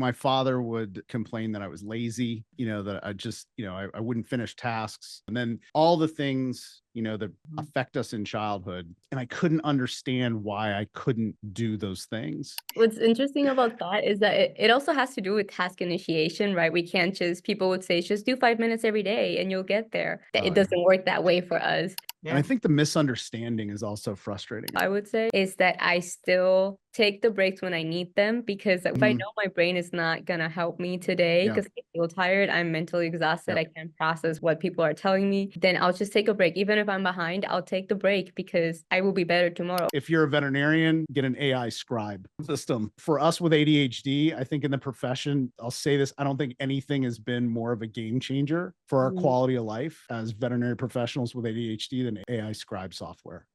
my father would complain that I was lazy, that I just, I wouldn't finish tasks. And then all the things, that affect us in childhood. And I couldn't understand why I couldn't do those things. What's interesting about that is that it also has to do with task initiation, right? We can't people would say, just do 5 minutes every day and you'll get there. It doesn't work that way for us. And I think the misunderstanding is also frustrating. I would say is that I still take the breaks when I need them, because if I know my brain is not going to help me today because I feel tired, I'm mentally exhausted, I can't process what people are telling me, then I'll just take a break. Even if I'm behind, I'll take the break because I will be better tomorrow. If you're a veterinarian, get an AI scribe system. For us with ADHD, I think in the profession, I'll say this, I don't think anything has been more of a game changer for our quality of life as veterinary professionals with ADHD than AI scribe software.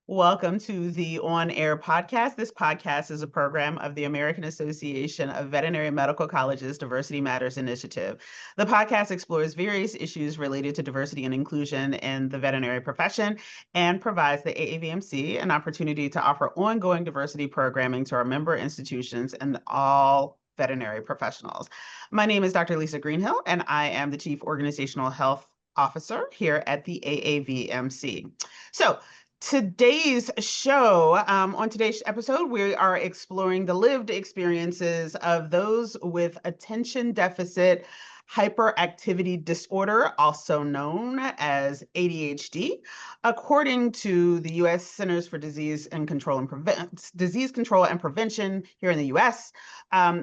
Welcome to the On Air podcast. This podcast is a program of the American Association of Veterinary Medical Colleges Diversity Matters Initiative. The podcast explores various issues related to diversity and inclusion in the veterinary profession and provides the AAVMC an opportunity to offer ongoing diversity programming to our member institutions and all veterinary professionals. My name is Dr. Lisa Greenhill, and I am the Chief Organizational Health Officer here at the AAVMC. So, today's show, on today's episode, we are exploring the lived experiences of those with attention deficit hyperactivity disorder, also known as ADHD. According to the U.S. Centers for Disease Control and Prevention here in the U.S.,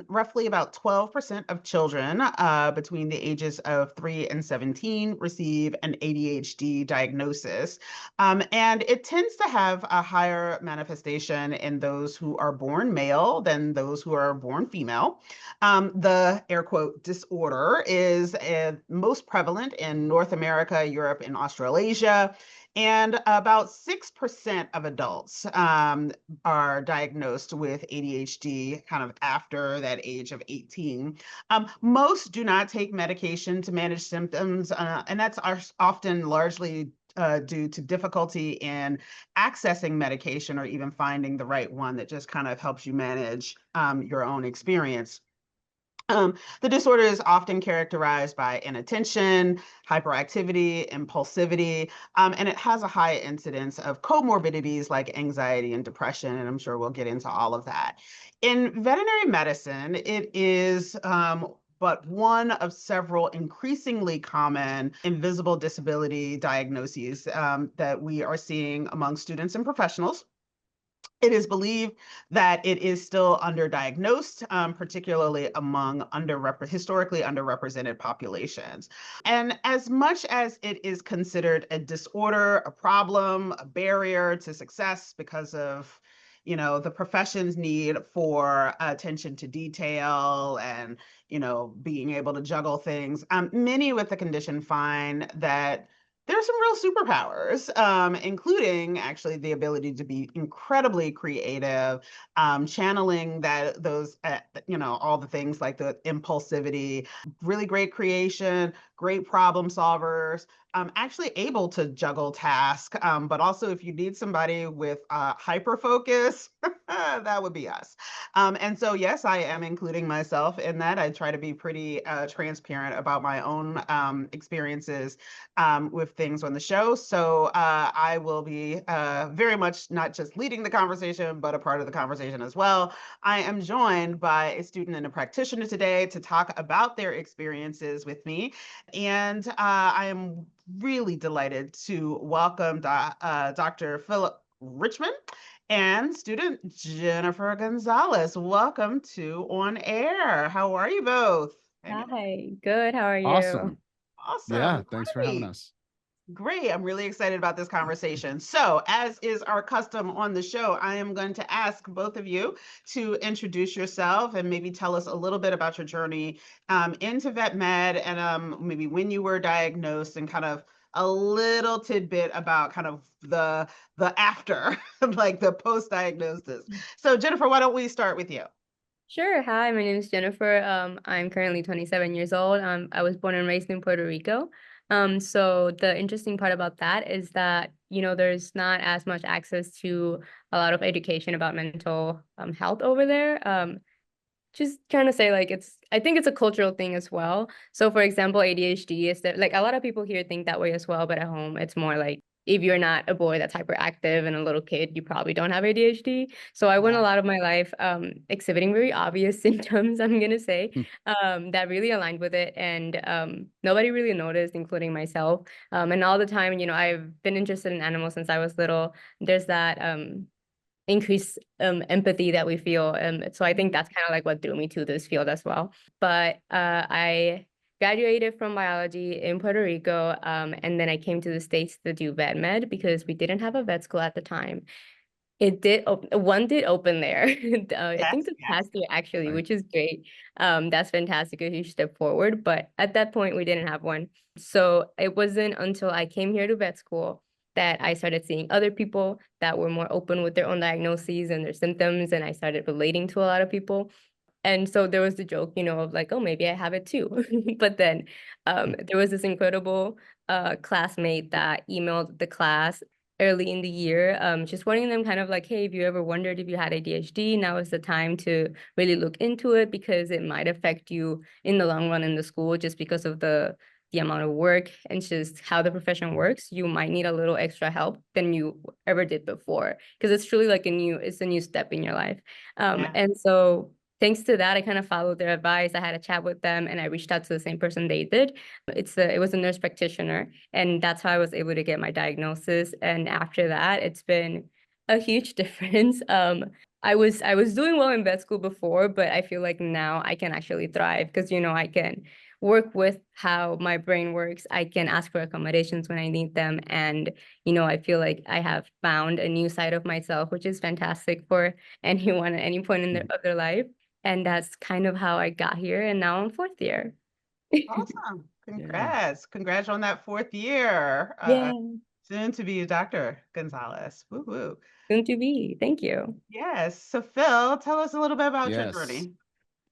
roughly about 12% of children between the ages of 3 and 17 receive an ADHD diagnosis. And it tends to have a higher manifestation in those who are born male than those who are born female. The air quote disorder is most prevalent in North America, Europe, and Australasia. And about 6% of adults are diagnosed with ADHD kind of after that age of 18. Most do not take medication to manage symptoms, and that's often largely due to difficulty in accessing medication or even finding the right one that just kind of helps you manage your own experience. The disorder is often characterized by inattention, hyperactivity, impulsivity, and it has a high incidence of comorbidities like anxiety and depression, and I'm sure we'll get into all of that. In veterinary medicine, it is but one of several increasingly common invisible disability diagnoses that we are seeing among students and professionals. It is believed that it is still underdiagnosed, particularly among historically underrepresented populations. And as much as it is considered a disorder, a problem, a barrier to success because of the profession's need for attention to detail and, being able to juggle things, many with the condition find that there's some real superpowers, including actually the ability to be incredibly creative, channeling all the things like the impulsivity, really great creation, great problem solvers, actually able to juggle tasks. But also if you need somebody with hyper focus, that would be us. And so, yes, I am including myself in that. I try to be pretty transparent about my own experiences with things on the show. So I will be very much not just leading the conversation, but a part of the conversation as well. I am joined by a student and a practitioner today to talk about their experiences with me. And I am really delighted to welcome Dr. Philip Richmond and student Jennifer Gonzalez. Welcome to On Air. How are you both? Hi, good. How are you? Awesome. Awesome. Yeah, thanks for having us. Great. I'm really excited about this conversation. So, as is our custom on the show, I am going to ask both of you to introduce yourself and maybe tell us a little bit about your journey into vet med and maybe when you were diagnosed and kind of a little tidbit about kind of the after, like the post-diagnosis. So, Jennifer, why don't we start with you? Sure. Hi, my name is Jennifer. I'm currently 27 years old. I was born and raised in Puerto Rico. So the interesting part about that is that, there's not as much access to a lot of education about mental health over there. Just trying to say, like, I think it's a cultural thing as well. So for example, ADHD is that, like, a lot of people here think that way as well, but at home it's more like, if you're not a boy that's hyperactive and a little kid, you probably don't have ADHD. So I went a Yeah. lot of my life exhibiting very obvious symptoms, I'm gonna say, Hmm. that really aligned with it. And nobody really noticed, including myself. And all the time, I've been interested in animals since I was little. There's that increased empathy that we feel. So I think that's kind of like what drew me to this field as well. But I graduated from biology in Puerto Rico, and then I came to the States to do vet med because we didn't have a vet school at the time. One did open there. I Yes, think the yes. past year actually, Right. which is great. That's fantastic, a huge step forward. But at that point, we didn't have one. So it wasn't until I came here to vet school that I started seeing other people that were more open with their own diagnoses and their symptoms, and I started relating to a lot of people. And so there was the joke, of like, oh, maybe I have it too. But then there was this incredible classmate that emailed the class early in the year, just warning them kind of like, hey, if you ever wondered if you had ADHD, now is the time to really look into it because it might affect you in the long run in the school just because of the amount of work and just how the profession works. You might need a little extra help than you ever did before because it's truly like it's a new step in your life. Yeah. And so thanks to that, I kind of followed their advice. I had a chat with them and I reached out to the same person they did. It was a nurse practitioner, and that's how I was able to get my diagnosis. And after that, it's been a huge difference. I was doing well in vet school before, but I feel like now I can actually thrive because I can work with how my brain works. I can ask for accommodations when I need them, and I feel like I have found a new side of myself, which is fantastic for anyone at any point in of their life. And that's kind of how I got here, and now I'm fourth year. Awesome. Yeah. Congrats. Congrats on that 4th year. Yeah, Soon to be Dr. Gonzalez. Woo woo. soon to be. Thank you. Yes. So Phil, tell us a little bit about your Yes. journey.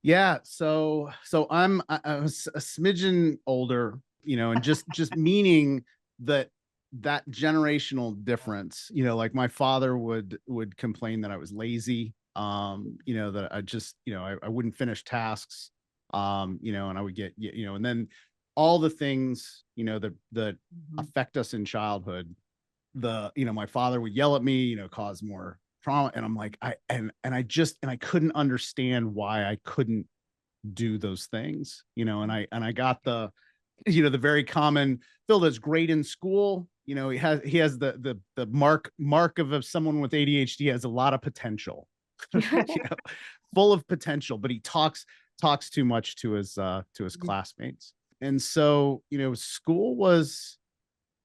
Yeah. So I was a smidgen older, and just meaning that generational difference, like my father would complain that I was lazy, that I just, I wouldn't finish tasks, and I would get, and then all the things, that Mhm. affect us in childhood. My father would yell at me, cause more trauma. And I'm like, I couldn't understand why I couldn't do those things, and I got the very common Phil that's great in school. He has the mark of someone with ADHD, has a lot of potential, you know, full of potential, but he talks too much to his classmates. And so,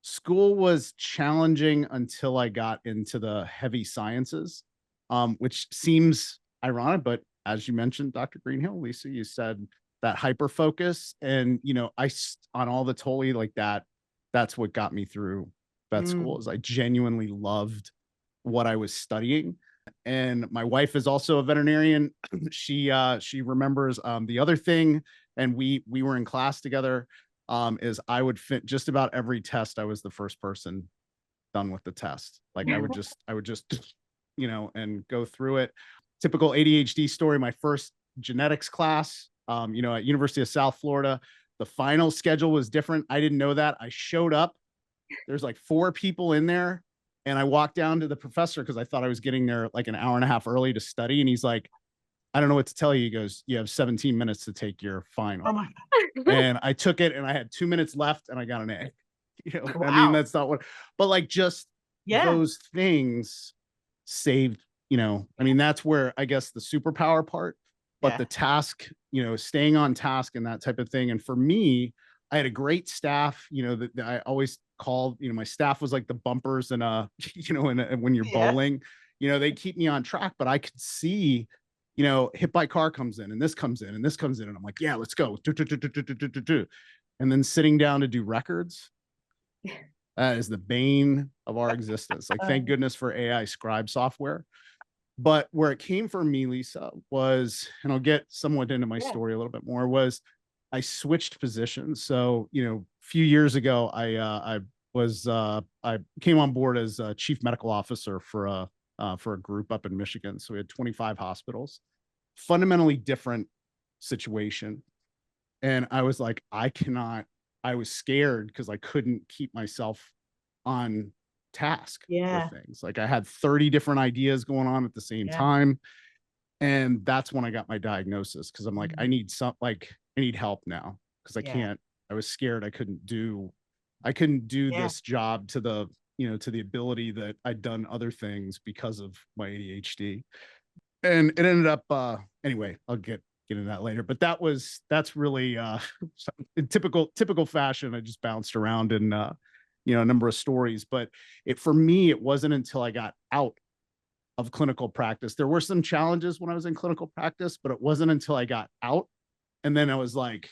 school was challenging until I got into the heavy sciences, which seems ironic, but as you mentioned, Dr. Greenhill, Lisa, you said that hyper focus, and on all the totally like that. That's what got me through vet school. Mm. Is I genuinely loved what I was studying, and my wife is also a veterinarian. She remembers the other thing, and we were in class together. Is I would fit just about every test. I was the first person done with the test. Like I would just, and go through it. Typical ADHD story. My first genetics class, at University of South Florida, the final schedule was different. I didn't know that. I showed up. There's like 4 people in there. And I walked down to the professor because I thought I was getting there like an hour and a half early to study. And he's like, I don't know what to tell you. He goes, you have 17 minutes to take your Oh final. my And I took it and I had 2 minutes left and I got an A. God. I mean, Wow. that's not what, but like just Yeah. those things saved, I mean, that's where I guess the superpower part, but Yeah. the task, staying on task and that type of thing. And for me, I had a great staff, that I always called, my staff was like the bumpers and, when you're Yeah. bowling, they keep me on track, but I could see, hit by car comes in and this comes in and this comes in. And I'm like, yeah, let's go. And then sitting down to do records, that is the bane of our existence. Like, thank goodness for AI scribe software. But where it came from me, Lisa, was, and I'll get somewhat into my story a little bit more, was I switched positions. So, a few years ago, I came on board as a chief medical officer for a group up in Michigan. So we had 25 hospitals, fundamentally different situation. And I was like, I was scared because I couldn't keep myself on task with things. Like I had 30 different ideas going on at the same time. And that's when I got my diagnosis, because I'm like, I need help now, because I was scared I couldn't do this job to the ability that I'd done other things because of my ADHD. And it ended up anyway, I'll get into that later, but that's really in typical fashion. I just bounced around in a number of stories, but for me, it wasn't until I got out of clinical practice. There were some challenges when I was in clinical practice, but it wasn't until I got out. And then I was like,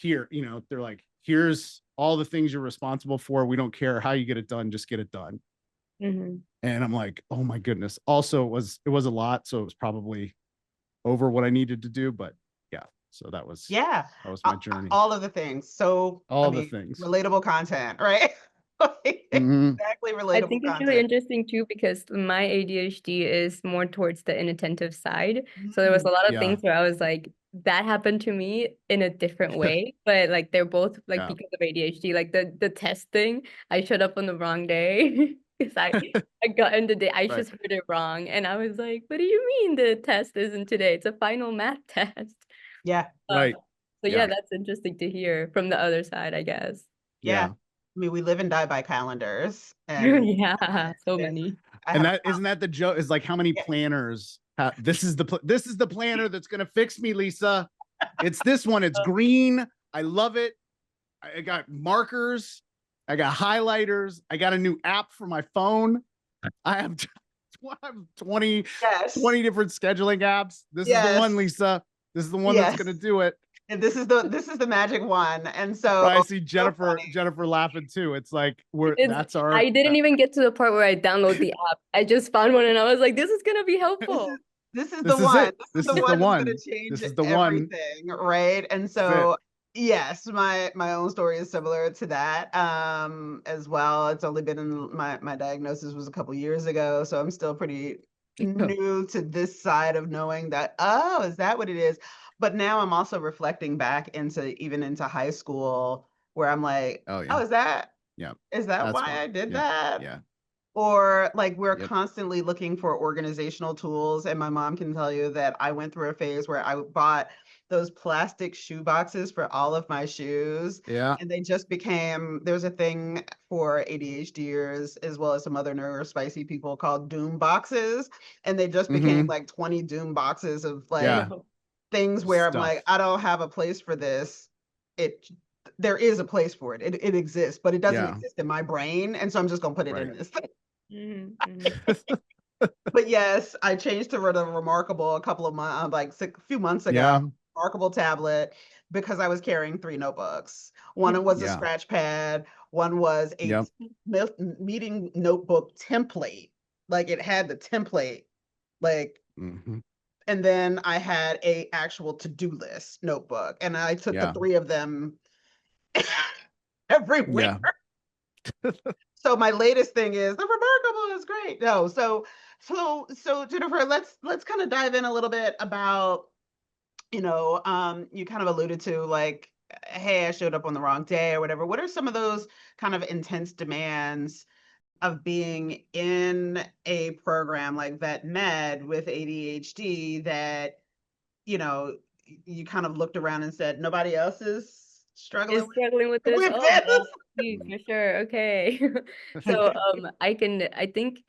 they're like, here's all the things you're responsible for. We don't care how you get it done, just get it done. Mm-hmm. And I'm like, oh my goodness. Also, it was a lot. So it was probably over what I needed to do, but so that was my journey. All of the things. So the things. Relatable content, right? Exactly, relatable. I think it's really interesting too, because my ADHD is more towards the inattentive side. So there was a lot of things where I was like, that happened to me in a different way, but like they're both like because of ADHD. Like the test thing, I showed up on the wrong day because I got in the day, I just heard it wrong, and I was like, what do you mean the test isn't today? It's a final math test. Right. So that's interesting to hear from the other side, I guess. I mean, we live and die by calendars. And so many. And isn't that the joke? Is like, how many planners this is the planner that's gonna fix me, Lisa. It's this one. It's green. I love it. I got markers. I got highlighters. I got a new app for my phone. I have 20 different scheduling apps. This is the one, Lisa. This is the one that's gonna do it. And this is the magic one. And so I see Jennifer laughing too. It's like I didn't even get to the part where I download the app. I just found one and I was like, this is gonna be helpful. This is the one. This is the one that's gonna change everything, right? And so yes, my own story is similar to that as well. It's only been in my diagnosis was a couple years ago, so I'm still pretty new to this side of knowing that, is that what it is? But now I'm also reflecting back into high school, where I'm like, is that why I did that? Yeah. Or like we're constantly looking for organizational tools. And my mom can tell you that I went through a phase where I bought those plastic shoe boxes for all of my shoes. Yeah. And they just there's a thing for ADHDers as well as some other neurospicy people called doom boxes. And they just became like 20 doom boxes of like things where I'm like, I don't have a place for this. There is a place for it. It exists, but it doesn't exist in my brain. And so I'm just going to put it in this thing. But yes, I changed to the Remarkable a couple of months, a few months ago. Remarkable tablet, because I was carrying 3 notebooks. One was a scratch pad. One was a meeting notebook template. Like it had the template, like, and then I had a actual to-do list notebook, and I took the 3 of them everywhere. So my latest thing is the Remarkable is great. No, so Jennifer, let's kind of dive in a little bit about, you kind of alluded to like, hey, I showed up on the wrong day or whatever. What are some of those kind of intense demands of being in a program like Vet Med with ADHD that, you kind of looked around and said, nobody else is struggling with this? For sure. Okay. So I think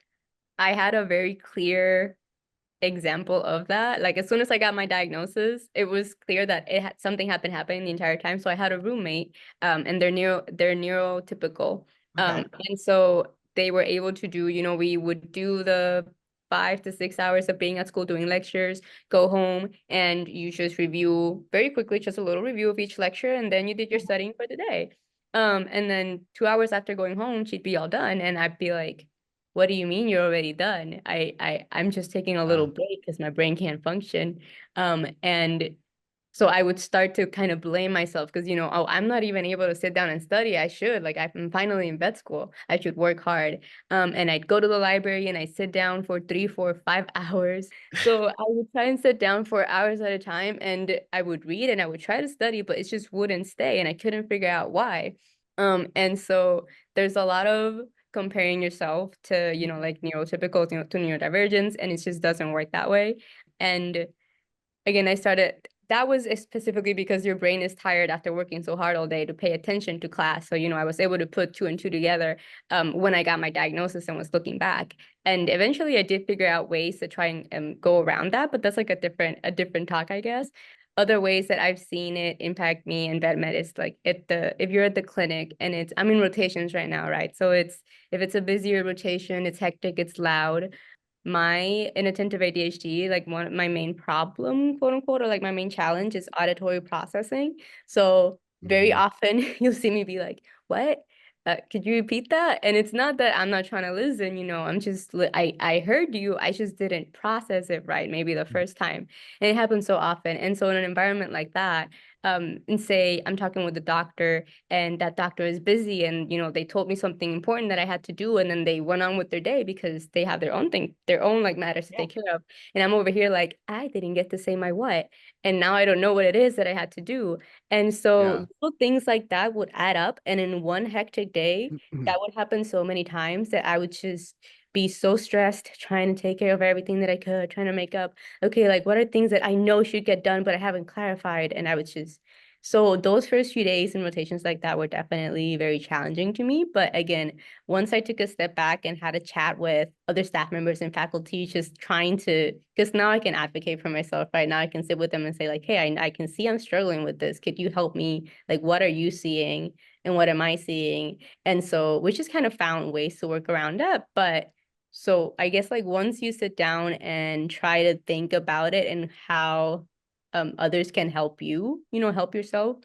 I had a very clear example of that. Like as soon as I got my diagnosis, it was clear that something had been happening the entire time. So I had a roommate, and they're neurotypical. And so they were able to do, we would do the 5 to 6 hours of being at school doing lectures, go home, and you just review very quickly, just a little review of each lecture, and then you did your studying for the day. And then 2 hours after going home, she'd be all done, and I'd be like, what do you mean you're already done? I'm just taking a little break because my brain can't function. And so I would start to kind of blame myself because, you know, oh, I'm not even able to sit down and study. I should, like, I'm finally in vet school. I should work hard. And I'd go to the library and I'd sit down for 3, 4, 5 hours. So I would try and sit down for hours at a time, and I would read and I would try to study, but it just wouldn't stay. And I couldn't figure out why. And so there's a lot of comparing yourself to, you know, like neurotypical, you know, to neurodivergence, and it just doesn't work that way. And again, that was specifically because your brain is tired after working so hard all day to pay attention to class. So, you know, I was able to put 2 and 2 together when I got my diagnosis and was looking back. And eventually I did figure out ways to try and go around that, but that's like a different talk, I guess. Other ways that I've seen it impact me in vet med is like if you're at the clinic and I'm in rotations right now, right? So if it's a busier rotation, it's hectic, it's loud. My inattentive ADHD, like my main problem, quote unquote, or like my main challenge is auditory processing. So very often you'll see me be like, what? Could you repeat that? And it's not that I'm not trying to listen, you know, I heard you, I just didn't process it right, maybe the first time. And it happens so often. And so in an environment like that, and say I'm talking with a doctor and that doctor is busy and, you know, they told me something important that I had to do, and then they went on with their day because they have their own like matters to take care of. And I'm over here like, I didn't get to say my what. And now I don't know what it is that I had to do. And so little things like that would add up. And in one hectic day, that would happen so many times that I would just be so stressed trying to take care of everything that I could, trying to make up, okay, like what are things that I know should get done, but I haven't clarified. And I would just, so those first few days in rotations like that were definitely very challenging to me. But again, once I took a step back and had a chat with other staff members and faculty, just trying to, because now I can advocate for myself, right? Now I can sit with them and say like, hey, I can see I'm struggling with this. Could you help me? Like, what are you seeing? And what am I seeing? And so we just kind of found ways to work around that. But so I guess like once you sit down and try to think about it and how others can help you, you know, help yourself,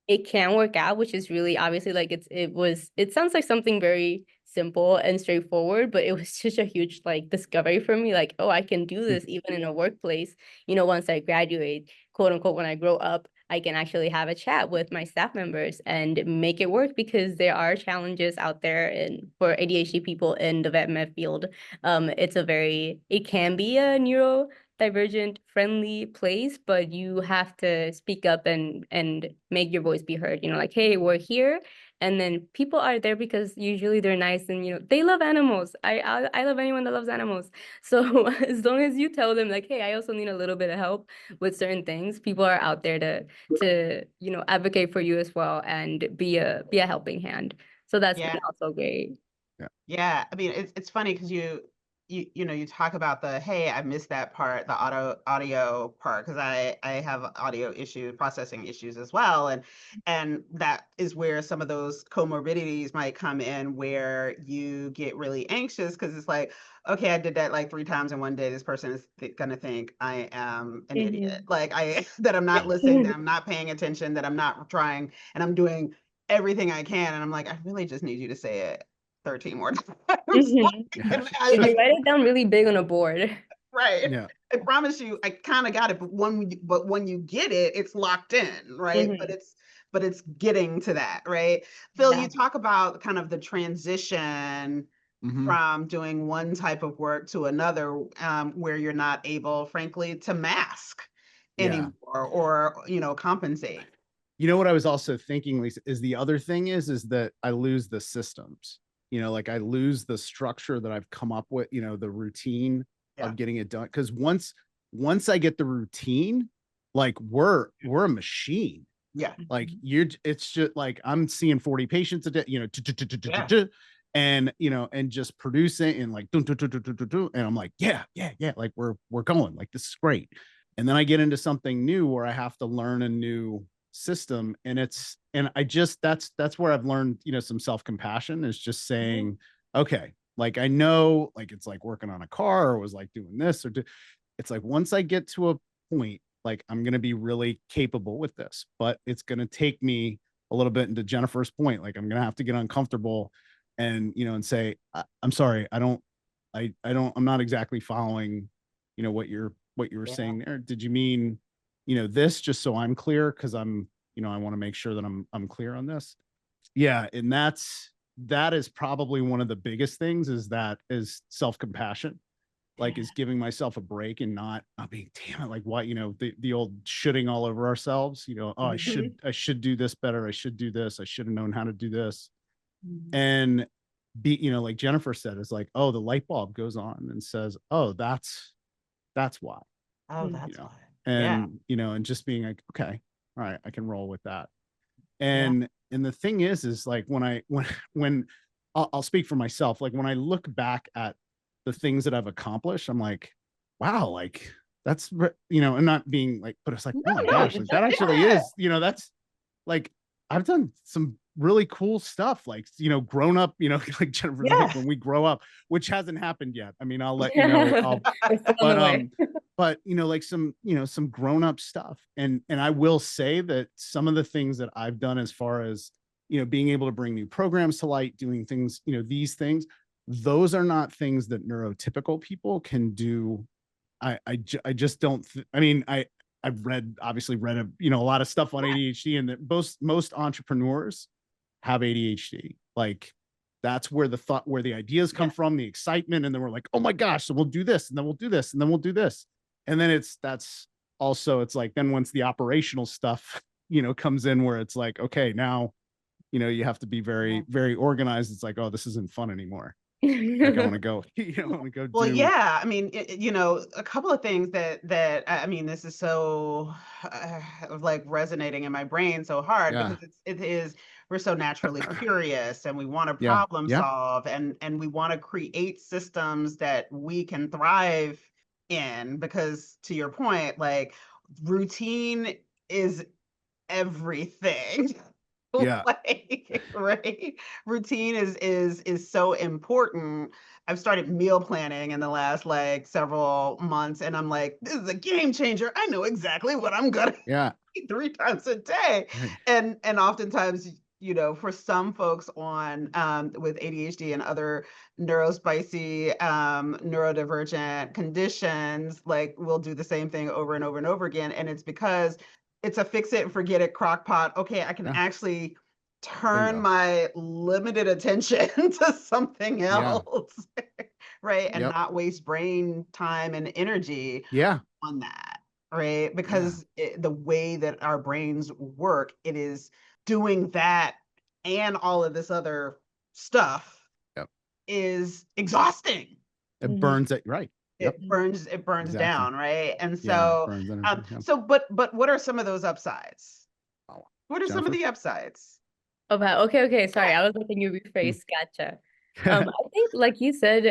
it can work out, which is really obviously like it sounds like something very simple and straightforward, but it was such a huge like discovery for me, like, oh, I can do this even in a workplace, you know, once I graduate, quote unquote, when I grow up, I can actually have a chat with my staff members and make it work, because there are challenges out there and for ADHD people in the vet med field. It can be a neurodivergent friendly place, but you have to speak up and make your voice be heard, you know, like, hey, we're here. And then people are there because usually they're nice and, you know, they love animals. I love anyone that loves animals. So as long as you tell them like, hey, I also need a little bit of help with certain things, people are out there to you know, advocate for you as well and be a helping hand. So that's been also great. Yeah, I mean, it's funny because you know, you talk about the, hey, I missed that part, the audio part, because I have audio processing issues as well, and that is where some of those comorbidities might come in, where you get really anxious because it's like, okay, I did that like 3 times in one day. This person is gonna think I am an idiot, like that I'm not listening, that I'm not paying attention, that I'm not trying, and I'm doing everything I can, and I'm like, I really just need you to say it 13 more times. If you write it down really big on a board. Right. Yeah. I promise you, I kind of got it, but when you get it, it's locked in, right? But it's getting to that, right? Phil, you talk about kind of the transition from doing one type of work to another, where you're not able, frankly, to mask anymore or, you know, compensate. You know what I was also thinking, Lisa, is the other thing is that I lose the systems. You know, like I lose the structure that I've come up with, you know, the routine of getting it done. Because once I get the routine, like we're a machine. Yeah. Like it's just like I'm seeing 40 patients a day, you know, and you know, and just producing and like and I'm like, yeah, like we're going, like this is great. And then I get into something new where I have to learn a new system, and that's where I've learned, you know, some self-compassion, is just saying, okay, like I know, like it's like working on a car, or was like doing this, it's like once I get to a point, like I'm going to be really capable with this, but it's going to take me a little bit, into Jennifer's point, like I'm going to have to get uncomfortable and, you know, and say, I'm sorry, I don't I'm not exactly following, what you were saying there. Did you mean, this, just so I'm clear? Cause I want to make sure that I'm clear on this. Yeah. And that is probably one of the biggest things, is self-compassion, like is giving myself a break and not being, damn it, like why, the old shitting all over ourselves, oh, I should do this better. I should do this. I should have known how to do this. And like Jennifer said, is like, oh, the light bulb goes on and says, oh, that's why. Oh, that's why. And, and just being like, okay, all right, I can roll with that. And the thing is like when I'll speak for myself, like when I look back at the things that I've accomplished, I'm like, wow, like that's, and not being like, but it's like, oh my gosh, like that actually is, that's like, I've done some really cool stuff, like, grown up, like Jennifer, like when we grow up, which hasn't happened yet. I mean, I'll let you know, but like some grown up stuff. And I will say that some of the things that I've done, as far as, being able to bring new programs to light, doing things, these things, those are not things that neurotypical people can do. I just don't, I've obviously read a lot of stuff on ADHD, and that most entrepreneurs have ADHD. Like that's where the ideas come from, the excitement. And then we're like, oh my gosh, so we'll do this, and then we'll do this, and then we'll do this. And then it's like, then once the operational stuff, comes in, where it's like, okay, now, you have to be very, very organized. It's like, oh, this isn't fun anymore. Like I want to go, Well, yeah, I mean, a couple of things that I mean, this is so like resonating in my brain so hard, because we're so naturally curious, and we want to problem solve, and we want to create systems that we can thrive in, because to your point, like routine is everything. Like, right, routine is so important. I've started meal planning in the last like several months, and I'm like, this is a game changer. I know exactly what I'm gonna eat 3 times a day. And oftentimes, for some folks on with ADHD and other neurospicy neurodivergent conditions, like we'll do the same thing over and over and over again. And it's because it's a fix it and forget it crock pot. Okay, I can actually turn my limited attention to something else, right? And not waste brain time and energy on that, right? Because the way that our brains work, it is doing that and all of this other stuff is exhausting. It burns it, right? It burns down, right? And so but what are some of those upsides? What are some of the upsides? Oh wow, okay, sorry, I was letting you rephrase. Gotcha. I think, like you said,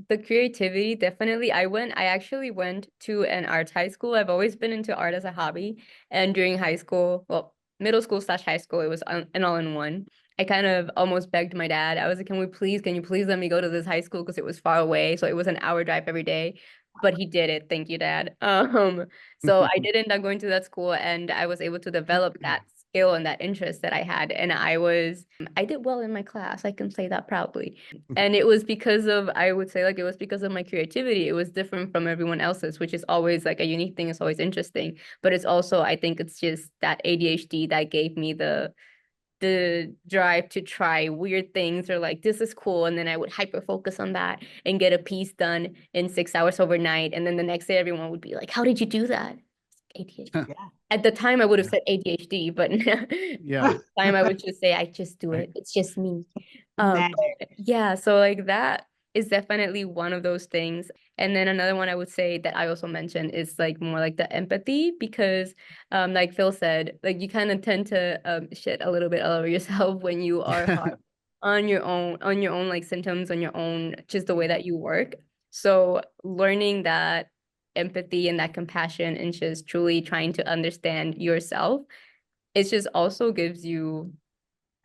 the creativity, definitely. I actually went to an arts high school. I've always been into art as a hobby, and during high school, well, middle school / high school, it was an all-in-one. I kind of almost begged my dad. I was like, can you please let me go to this high school, because it was far away, so it was an hour drive every day. But he did it. Thank you, Dad. So I did end up going to that school, and I was able to develop that skill and that interest that I had. And I did well in my class. I can say that proudly. And it was because of, I would say, like, it was because of my creativity. It was different from everyone else's, which is always like a unique thing. It's always interesting. But it's also, I think it's just that ADHD that gave me the drive to try weird things, or like, this is cool, and then I would hyper focus on that and get a piece done in 6 hours overnight, and then the next day everyone would be like, how did you do that? ADHD. At the time I would have said ADHD, but at the time I would just say, I just do it, it's just me. So like that is definitely one of those things. And then another one I would say that I also mentioned is like more like the empathy, because like Phil said, like you kind of tend to shit a little bit all over yourself when you are hard on your own like symptoms, on your own, just the way that you work. So learning that empathy and that compassion, and just truly trying to understand yourself, it just also gives you,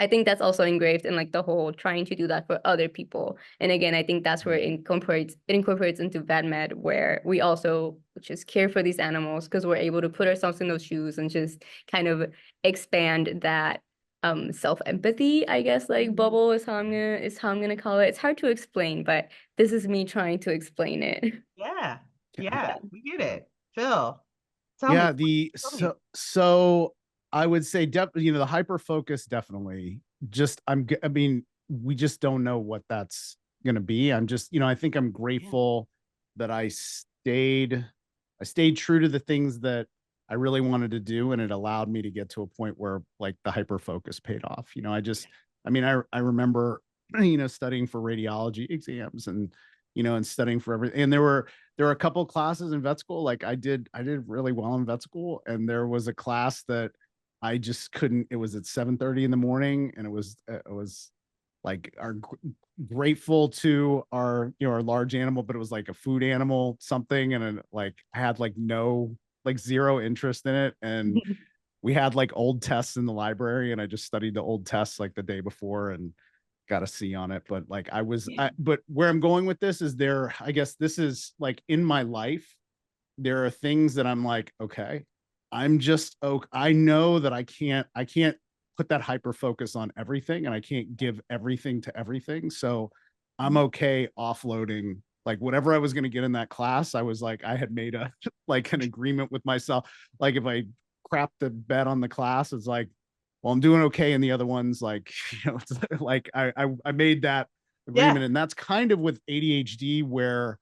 I think that's also engraved in like the whole trying to do that for other people. And again, I think that's where it incorporates into VetMed, where we also just care for these animals, because we're able to put ourselves in those shoes and just kind of expand that self-empathy, I guess, like bubble is how I'm gonna call it. It's hard to explain, but this is me trying to explain it. Yeah. Yeah. Yeah. We get it. Phil, tell Yeah, me. Tell me. so I would say the hyper focus definitely just I mean, we just don't know what that's gonna be. I'm just, I think I'm Yeah. grateful that I stayed true to the things that I really wanted to do, and it allowed me to get to a point where like the hyper focus paid off. I remember, studying for radiology exams and studying for everything. And there were a couple of classes in vet school. Like I did really well in vet school. And there was a class that I just couldn't, it was at 7:30 in the morning. And it was like grateful to our large animal, but it was like a food animal something. And like, I had like zero interest in it. And we had like old tests in the library, and I just studied the old tests like the day before and got a C on it. But like but where I'm going with this is I guess this is like in my life, there are things that I'm like, okay, I know that I can't put that hyper focus on everything, and I can't give everything to everything. So I'm okay offloading like whatever I was going to get in that class. I was like, I had made like an agreement with myself. Like if I crap the bet on the class, it's like, well, I'm doing okay in the other ones. Like, it's like I made that Yeah. agreement. And that's kind of with ADHD where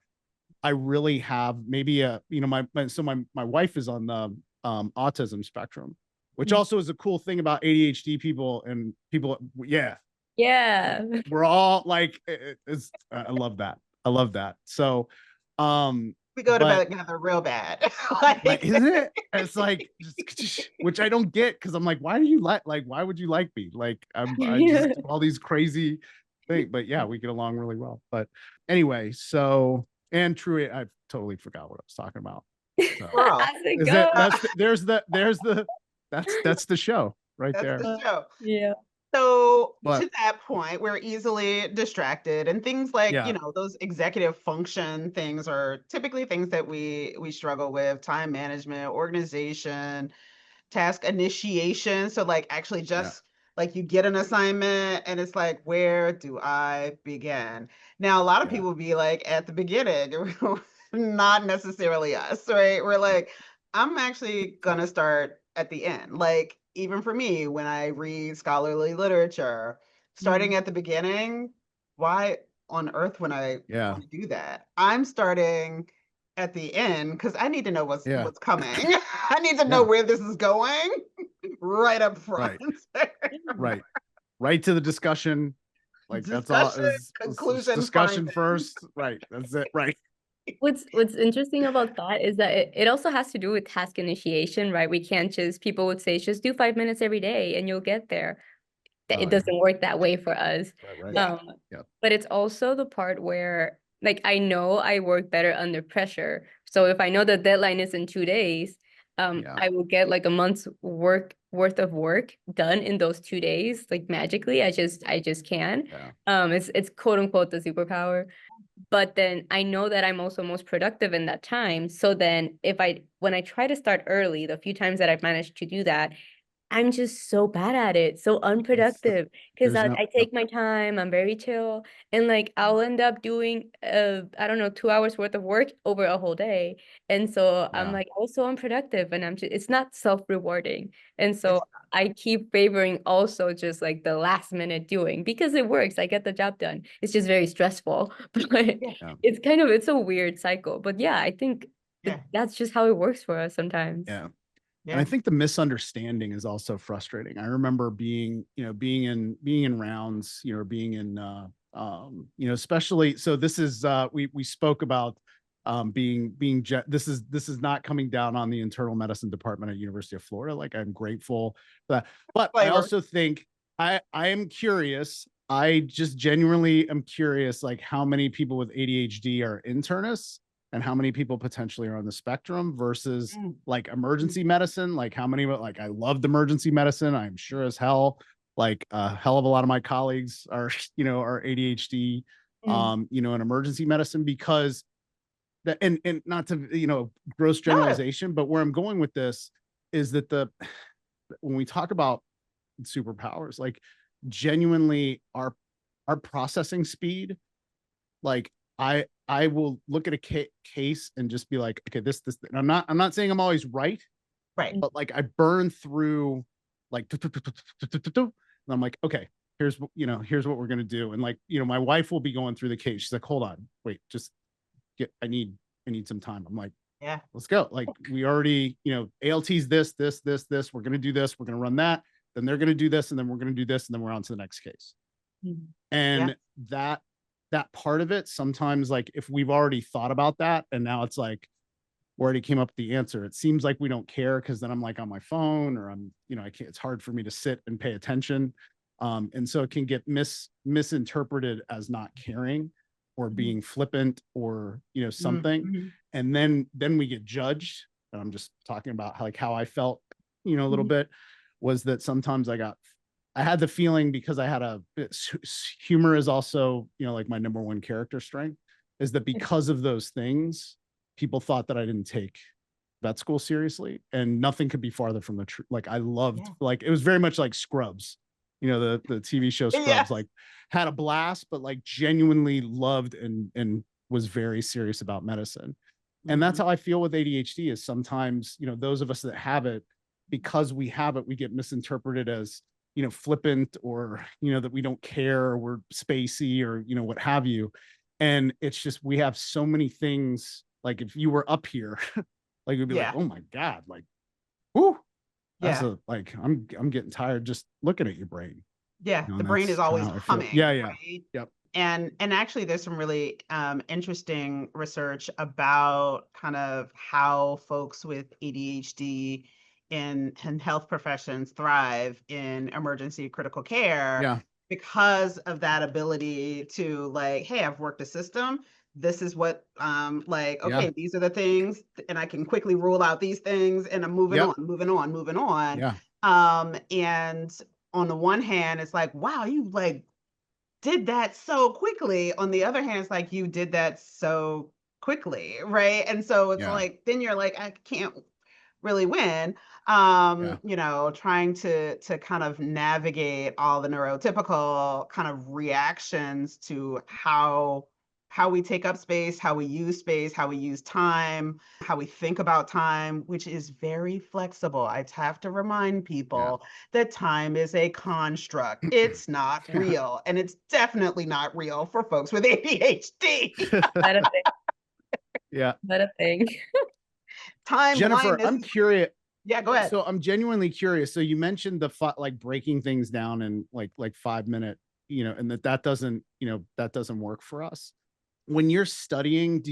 I really have maybe my wife is on the autism spectrum, which also is a cool thing about ADHD people and people. Yeah. Yeah. We're all like, I love that. I love that. So, We go to but bed together real bad. like, isn't it? It's like, which I don't get, because I'm like, why would you like me? Like, I just do all these crazy things. But yeah, we get along really well. But anyway, and true, I totally forgot what I was talking about. So, Girl, How's it is go? that's the show right that's there. the show. Yeah. So But to that point, we're easily distracted, and things like, yeah, those executive function things are typically things that we struggle with: time management, organization, task initiation. So like actually yeah, just like you get an assignment and it's like, where do I begin? Now, a lot of yeah, people be like at the beginning, not necessarily us, right? We're like, I'm actually gonna start at the end. Like even for me, when I read scholarly literature, starting at the beginning, why on earth would I yeah, want to do that? I'm starting at the end because I need to know yeah, what's coming. I need to know yeah. where this is going right up front. Right, right, right to the discussion. Like that's all Discussion, is conclusion, discussion finding. first. Right. That's it. Right. What's interesting about that is that it also has to do with task initiation, right? We can't people would say just do 5 minutes every day and you'll get there. It Oh yeah. doesn't work that way for us. Right. Right. Yeah. Yeah. But it's also the part where like I know I work better under pressure. So if I know the deadline is in 2 days, Yeah. I will get like a month's worth of work done in those 2 days, like magically. I just can. Yeah. It's quote unquote the superpower. But then I know that I'm also most productive in that time. So then when I try to start early, the few times that I've managed to do that, I'm just so bad at it, so unproductive. Because There's I, no. I Yep. take my time, I'm very chill, and like I'll end up doing I don't know, 2 hours worth of work over a whole day. And so I'm Yeah. like also unproductive, and it's not self-rewarding. And so It's I keep favoring also just like the last minute doing because it works. I get the job done. It's just very stressful, but yeah, Yeah. it's a weird cycle. But yeah, I think yeah, that's just how it works for us sometimes. Yeah. And I yeah. think the misunderstanding is also frustrating. I remember being in rounds, being in especially, so this is we spoke about this is not coming down on the internal medicine department at University of Florida. Like, I'm grateful for that. But I Flavor. also think I am curious. I just genuinely am curious, like how many people with ADHD are internists and how many people potentially are on the spectrum versus Mm, like mm, emergency medicine. Like how many, like I loved emergency medicine. I'm sure as hell, like a hell of a lot of my colleagues are, are ADHD, mm. in emergency medicine because that, and not to, gross No. generalization, but where I'm going with this is that when we talk about superpowers. Like genuinely our processing speed, like I will look at a case and just be like, okay, this, and I'm not saying I'm always right, but like I burn through like, and I'm like, okay, here's what we're going to do. And like, my wife will be going through the case. She's like, hold on, wait, just I need some time. I'm like, yeah, let's go. Like we already, ALT's this, we're going to do this. We're going to run that. Then they're going to do this. And then we're going to do this. And then we're on to the next case. And that part of it, sometimes like if we've already thought about that and now it's like, we already came up with the answer, it seems like we don't care. Cause then I'm like on my phone or I'm, I can't, it's hard for me to sit and pay attention. And so it can get misinterpreted as not caring or being flippant or, something. And then we get judged. And I'm just talking about how I felt, a little bit, was that sometimes I had the feeling, because I had humor is also, like my number one character strength, is that because of those things, people thought that I didn't take vet school seriously, and nothing could be farther from the truth. Like I loved, like, it was very much like Scrubs, the TV show Scrubs, like had a blast, but like genuinely loved and was very serious about medicine. And that's how I feel with ADHD, is sometimes, those of us that have it, because we have it, we get misinterpreted as, flippant, or, that we don't care, or we're spacey, or, what have you. And it's just, we have so many things. Like if you were up here, like we'd be like, oh my God, like, whoo. That's like, I'm getting tired just looking at your brain. The brain is always humming. Right? Yep. And actually there's some really interesting research about kind of how folks with ADHD in health professions thrive in emergency critical care because of that ability to like, hey, I've worked a system. This is what these are the things, and I can quickly rule out these things, and I'm moving on. And on the one hand, it's like, wow, you like did that so quickly. On the other hand, it's like you did that so quickly, right? And so it's like, then you're like, I can't really win. Trying to kind of navigate all the neurotypical kind of reactions to how we take up space, how we use time, how we think about time, which is very flexible. I have to remind people that time is a construct. It's not real. And it's definitely not real for folks with ADHD. Not a thing. Time Jennifer, blindness. I'm curious. Yeah, go ahead. So I'm genuinely curious. So you mentioned the like breaking things down in like 5 minute, and that doesn't work for us. When you're studying,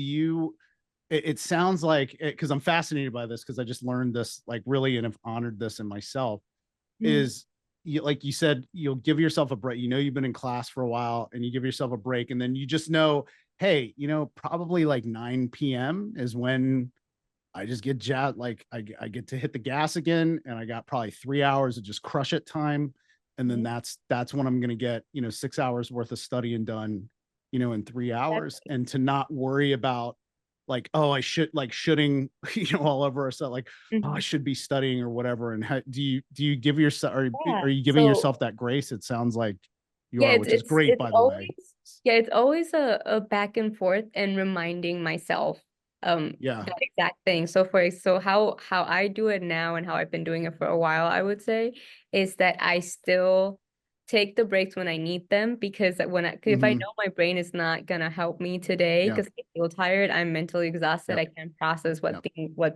it sounds like, because I'm fascinated by this, because I just learned this, like really, and have honored this in myself, is like you said, you'll give yourself a break. You've been in class for a while and you give yourself a break, and then you just know, hey, probably like 9 p.m. is when I just get jazzed. Like I get to hit the gas again, and I got probably 3 hours of just crush it time. And then that's when I'm going to get, 6 hours worth of studying done, in 3 hours, and to not worry about like, oh, I should like shoulding, all over ourselves, like, oh, I should be studying or whatever. And how do you give yourself, are you giving yourself that grace? It sounds like you are, which is great, by the way. Yeah, it's always a back and forth and reminding myself that exact thing. So how I do it now, and how I've been doing it for a while, I would say, is that I still take the breaks when I need them, because if I know my brain is not gonna help me today, because I feel tired, I'm mentally exhausted, I can't process what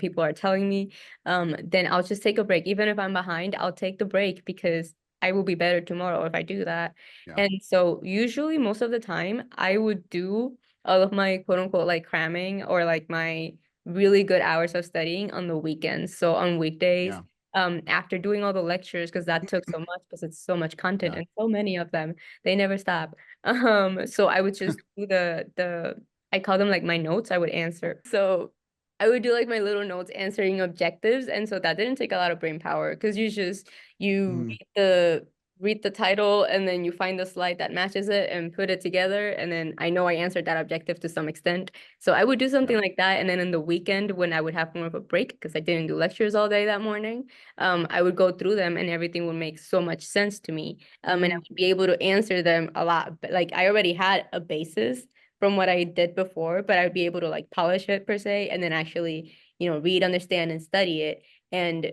people are telling me, then I'll just take a break. Even if I'm behind, I'll take the break, because I will be better tomorrow if I do that. And so usually most of the time I would do all of my quote unquote like cramming, or like my really good hours of studying on the weekends. So on weekdays, after doing all the lectures, because that took so much, because it's so much content and so many of them, they never stop. So I would just do I call them like my notes. I would answer. So I would do like my little notes answering objectives. And so that didn't take a lot of brain power, because you read read the title and then you find the slide that matches it and put it together. And then I know I answered that objective to some extent. So I would do something like that. And then in the weekend when I would have more of a break because I didn't do lectures all day that morning, I would go through them and everything would make so much sense to me. And I would be able to answer them a lot. Like I already had a basis from what I did before, but I would be able to like polish it per se and then actually, read, understand, and study it. And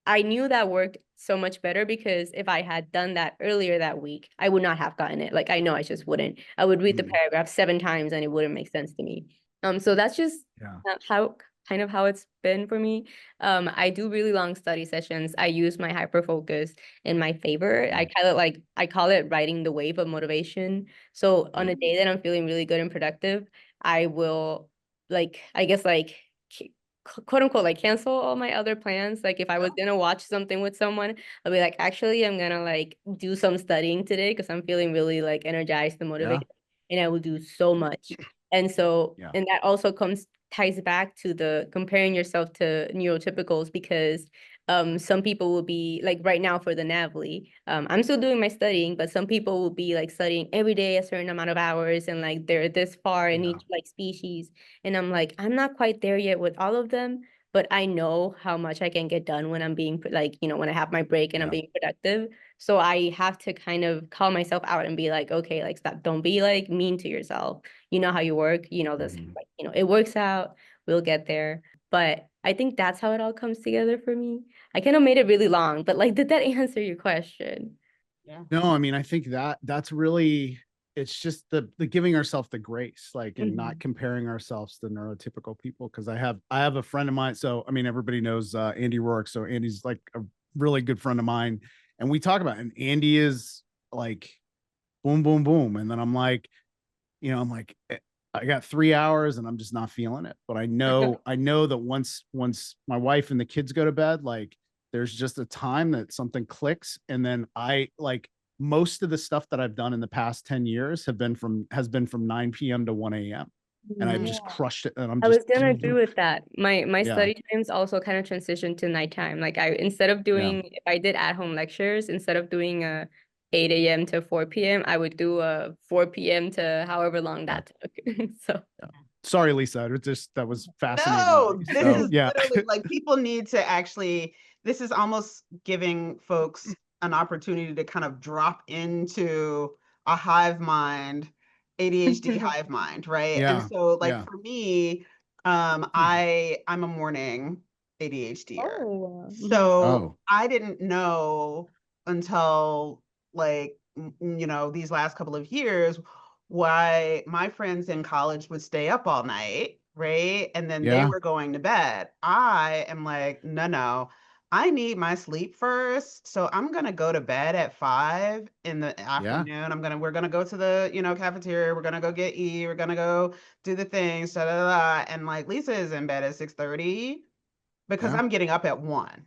I knew that worked so much better because if I had done that earlier that week, I would not have gotten it. Like I know I just wouldn't. I would read the paragraph 7 times and it wouldn't make sense to me. So that's just how it's been for me. I do really long study sessions. I use my hyper focus in my favor. I call it riding the wave of motivation. So on a day that I'm feeling really good and productive, I will quote unquote like cancel all my other plans. Like if I was gonna watch something with someone, I'll be like, actually I'm gonna like do some studying today because I'm feeling really like energized and motivated, and I will do so much. And so and that also ties back to the comparing yourself to neurotypicals because some people will be like right now for the NAVLE, I'm still doing my studying, but some people will be like studying every day a certain amount of hours and like they're this far in each like species. And I'm like, I'm not quite there yet with all of them, but I know how much I can get done when I'm being like, when I have my break and I'm being productive. So I have to kind of call myself out and be like, okay, like stop, don't be like mean to yourself. You know how you work, this, like, it works out, we'll get there. But I think that's how it all comes together for me. I kind of made it really long, but like, did that answer your question? Yeah. No, I mean, I think that's really, it's just the giving ourselves the grace, like, and not comparing ourselves to neurotypical people. Cause I have a friend of mine. So, I mean, everybody knows Andy Rourke. So Andy's like a really good friend of mine. And we talk about it, and Andy is like, boom, boom, boom. And then I'm like, I got 3 hours and I'm just not feeling it. But I know that once my wife and the kids go to bed, like there's just a time that something clicks. And then I like most of the stuff that I've done in the past 10 years has been from 9 p.m. to 1 a.m. And I've just crushed it. And I was gonna agree with that. My study times also kind of transitioned to nighttime. Like instead of doing, if I did at-home lectures, instead of doing a 8 a.m. to 4 p.m., I would do a 4 p.m. to however long that took. So sorry, Lisa. That was fascinating. No, this is literally like people need to actually, this is almost giving folks an opportunity to kind of drop into a hive mind, ADHD hive mind, right? And so like for me, I'm a morning ADHDer. So I didn't know until like, these last couple of years why my friends in college would stay up all night, right? And then they were going to bed. I am like, no, I need my sleep first. So I'm gonna go to bed at 5 in the afternoon. We're gonna go to the, cafeteria, we're gonna go get we're gonna go do the things, and like Lisa is in bed at 6:30 because I'm getting up at 1.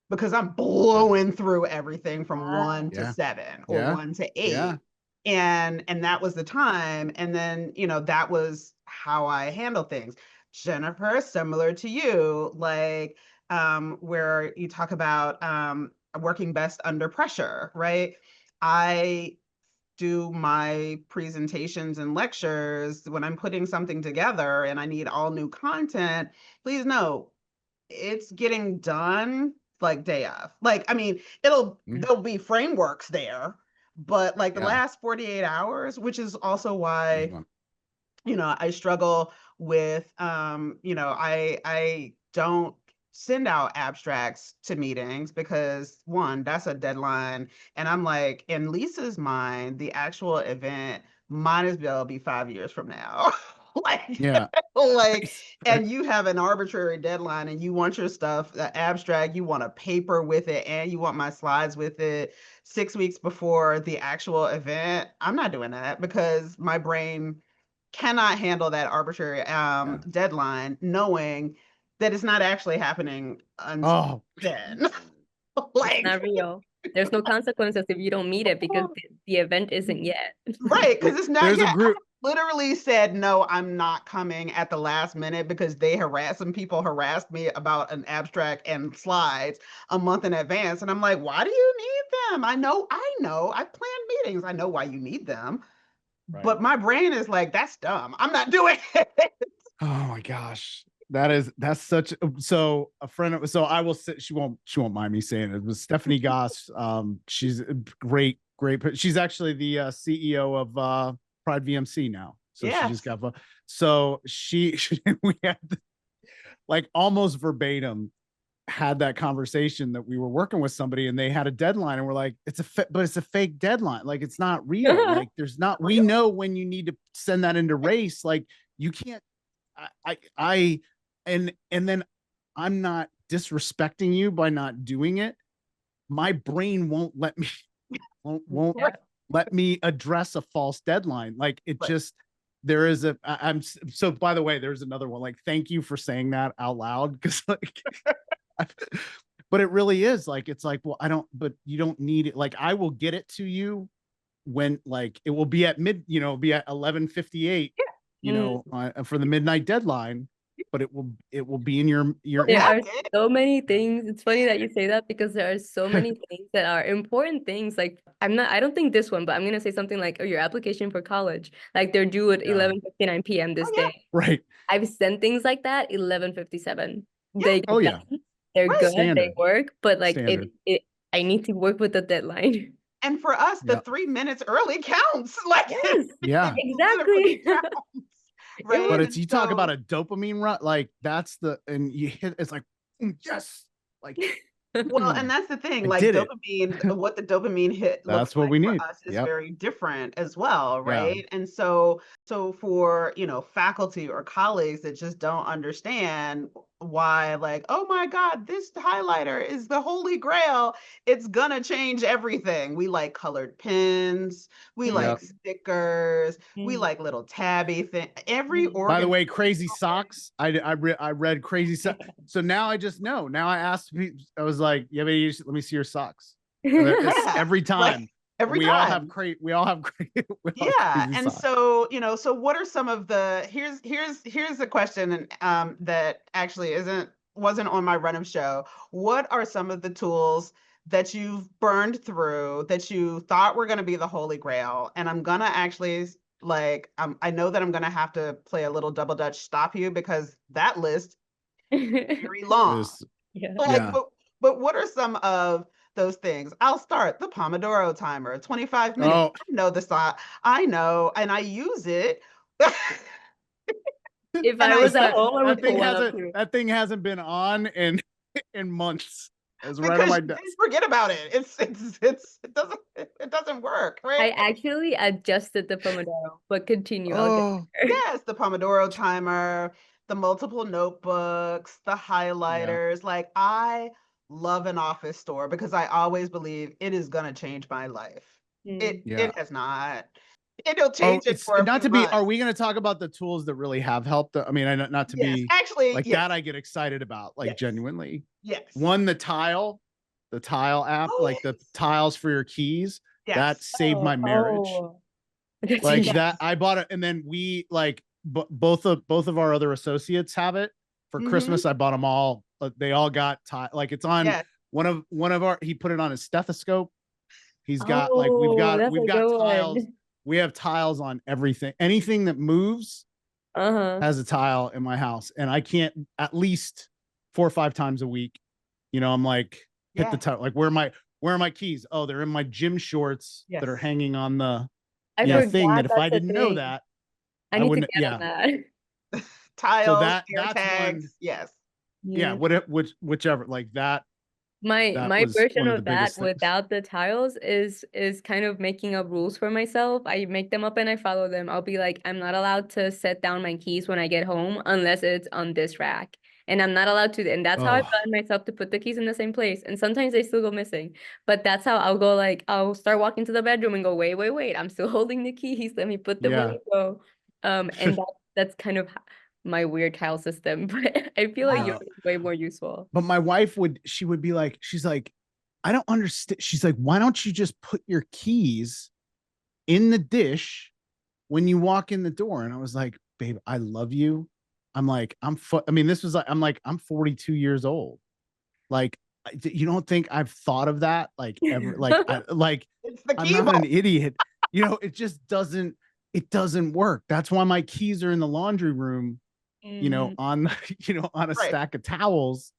Because I'm blowing through everything from 1 to 7 or 1 to 8. And that was the time. And then, that was how I handle things. Jennifer, similar to you, like where you talk about working best under pressure, right? I do my presentations and lectures when I'm putting something together and I need all new content. Please know it's getting done like day of. Like, I mean, there'll be frameworks there, but like the last 48 hours, which is also why, I struggle with, I don't send out abstracts to meetings because 1, that's a deadline. And I'm like, in Lisa's mind, the actual event might as well be 5 years from now. And you have an arbitrary deadline and you want your stuff, the abstract, you want a paper with it, and you want my slides with it 6 weeks before the actual event. I'm not doing that because my brain cannot handle that arbitrary deadline, knowing that it's not actually happening until then. It's not real. There's no consequences if you don't meet it because the event isn't yet. Right, because it's not yet. literally said, no, I'm not coming at the last minute because some people harassed me about an abstract and slides a month in advance. And I'm like, why do you need them? I know, I've planned meetings. I know why you need them. Right. But my brain is like, that's dumb. I'm not doing it. Oh my gosh. That's such so a friend of so I will say she won't mind me saying it. It was Stephanie Goss. She's a great she's actually the CEO of Pride VMC now. So she just got so she we had like almost verbatim had that conversation that we were working with somebody and they had a deadline and we're like, but it's a fake deadline. Like it's not real. Like there's not, we know when you need to send that into race. Like you can't, and then I'm not disrespecting you by not doing it. My brain won't let me, won't let me address a false deadline. Like it just, there is I'm so by the way, there's another one. Like, thank you for saying that out loud. Cause like, but it really is like, it's like, well, but you don't need it. Like, I will get it to you when like, it will be at be at 11:58, for the midnight deadline, but it will be in your there are so many things. It's funny that you say that because there are so many things that are important things. Like I don't think this one, but I'm going to say something like, oh, your application for college, like they're due at 11:59 p.m. this day. Right. I've sent things like that 11:57. Yeah. They're good. Standard. They work, but like I need to work with the deadline. And for us, the 3 minutes early counts. Like, exactly. Right. But it's, you talk about a dopamine run, like that's and you hit, it's like, yes, like. Well, and that's the thing, like dopamine, what the dopamine hit that's what we need for us is very different as well, right? And so for, faculty or colleagues that just don't understand why, like, oh my God, this highlighter is the holy grail, it's gonna change everything. We like colored pens, we like stickers, we like little tabby thing. By the way, crazy socks. I read crazy socks. So now I just know. Now I asked, I was like, yeah, let me see your socks. Every time. Like, we all have great. And socks. so, so what are some of the, here's a question that actually wasn't on my run of show. What are some of the tools that you've burned through that you thought were going to be the holy grail? And I'm going to actually, like, I know that I'm going to have to play a little double dutch stop you because that list is very long. But what are some of those things? I'll start the Pomodoro timer, 25 minutes. I know I know, and I use it. If I was at home, I would that thing hasn't been on in months. It's right on my desk. Forget about it. It doesn't work, right? I actually adjusted the Pomodoro, but continue. Yes, the Pomodoro timer, the multiple notebooks, the highlighters. Like, I love an office store because I always believe it is gonna change my life. It has not. It'll change it for not to months. Are we going to talk about the tools that really have helped? I mean, not to be actually like that. I get excited about, like, genuinely. Yes. One, the tile app, like the tiles for your keys. That saved my marriage. Like that, I bought it, and then we like both of our other associates have it for Christmas. I bought them all. They all got like it's on one of our. He put it on his stethoscope. He's got we've got tiles. We have tiles on everything. Anything that moves has a tile in my house. And I can't, at least 4 or 5 times a week, I'm like, hit the tile. Like, where are my keys? Oh, they're in my gym shorts that are hanging on the thing, that if I didn't know that, I wouldn't. That. Tiles, that's tags. One, yes. Yeah. Whichever, like that. My version of that without the tiles is kind of making up rules for myself. I make them up and I follow them. I'll be like, I'm not allowed to set down my keys when I get home unless it's on this rack. And I'm not allowed to. And that's how I've gotten myself to put the keys in the same place. And sometimes they still go missing. But that's how I'll go, like, I'll start walking to the bedroom and go, wait. I'm still holding the keys. Let me put them where they go. And that's kind of my weird tile system, but I feel like yours is way more useful. But my wife she would be like, she's like, I don't understand. She's like, why don't you just put your keys in the dish when you walk in the door. And I was like, babe, I love you. I'm like, I mean, this was like, I'm 42 years old. Like, you don't think I've thought of that? Like ever, It's the I'm key not an vault. idiot. It just doesn't work. That's why my keys are in the laundry room, on, on a Right. stack of towels,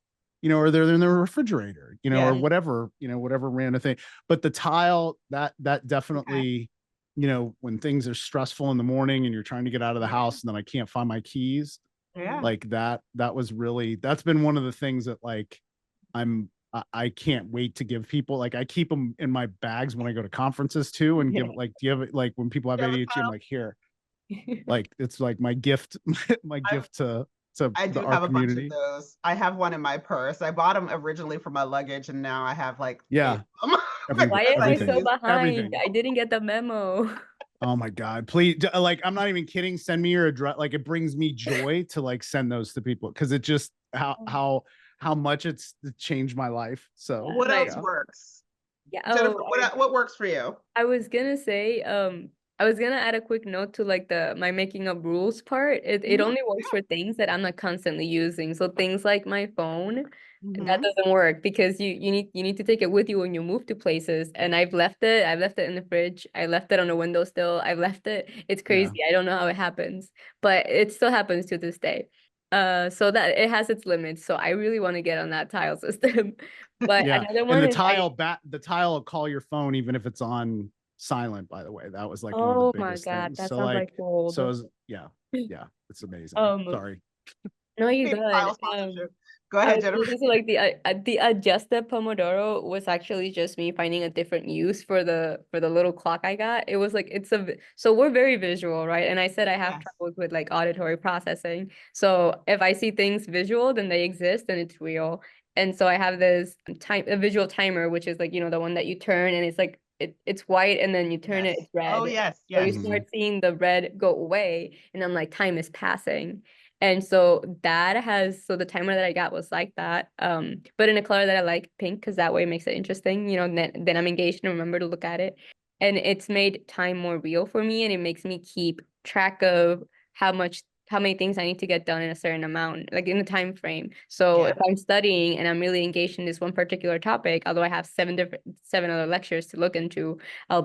or they're in the refrigerator, Yeah. or whatever, whatever random thing. But the tile, that definitely, when things are stressful in the morning and you're trying to get out of the house and then I can't find my keys, Yeah. like that's been one of the things that like I can't wait to give people. Like I keep them in my bags when I go to conferences too, and give like, do you have it, like when people have You have a ADHD, I'm tile? like, here, like it's like my gift, my I gift to I do our have a bunch of community. those. I have one in my purse. I bought them originally for my luggage, and now I have like 8 Yeah, of them Why because am I I do so everything, use. behind? everything. I didn't get the memo. Oh my God, please, like I'm not even kidding. Send me your address. Like it brings me joy to like send those to people because it just how much it's changed my life. So What else yeah. works? Yeah. Jennifer, Oh, what works for you? I was gonna say, I was gonna add a quick note to like my making up rules part. It Mhm. only works for things that I'm not constantly using. So things like my phone, that Mhm. doesn't work because you need to take it with you when you move to places. And I've left it in the fridge. I left it on the windowsill. I've left it. It's Yeah. crazy. I don't know how it happens, but it still happens to this day. So that it has its limits. So I really want to get on that tile system. But Yeah. another And one is the tile will call your phone even if it's on silent, by the way. That was like one of the oh my biggest God, things. that So sounds like like, gold. yeah, yeah, it's amazing. Um, Sorry. no, you're Maybe good. file sponsorship. Go I ahead, was gonna Jennifer. say, so like the adjusted Pomodoro was actually just me finding a different use for the little clock I got. It was like so we're very visual, right? And I said I have Yes. troubles with like auditory processing. So if I see things visual, then they exist and it's real. And so I have this a visual timer, which is like, the one that you turn and it's like it's white and then you turn it, Yes. it's Oh, red. yes. So you Yes. Mhm. start seeing the red go away, and I'm like, time is passing. And so the timer that I got was like that. But in a color that I like, pink, because that way it makes it interesting, then I'm engaged and remember to look at it. And it's made time more real for me, and it makes me keep track of how many things I need to get done in a certain amount, like in the time frame. So Yeah. if I'm studying and I'm really engaged in this one particular topic, although I have seven other lectures to look into, I'll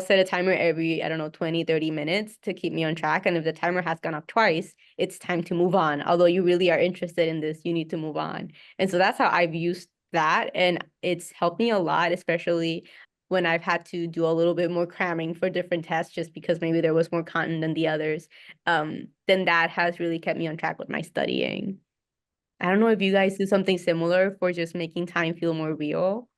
set a timer every, I don't know, 20, 30 minutes to keep me on track. And if the timer has gone up twice, it's time to move on. Although you really are interested in this, you need to move on. And so that's how I've used that. And it's helped me a lot, especially when I've had to do a little bit more cramming for different tests, just because maybe there was more content than the others. Then that has really kept me on track with my studying. I don't know if you guys do something similar for just making time feel more real.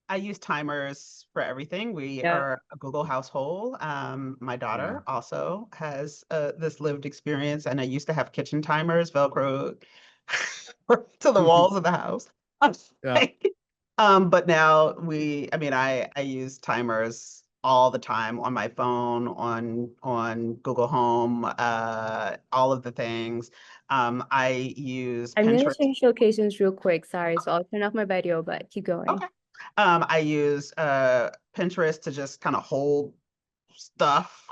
I use timers for everything. We Yeah. are a Google household. My Yeah. daughter also has this lived experience, and I used to have kitchen timers Velcro to the walls of the house. Yeah. But now I use timers all the time on my phone, on Google Home, all of the things. I use I'm gonna Pinterest. change locations real quick. Sorry, so I'll turn off my video, but keep going. Okay. I use Pinterest to just kind of hold stuff.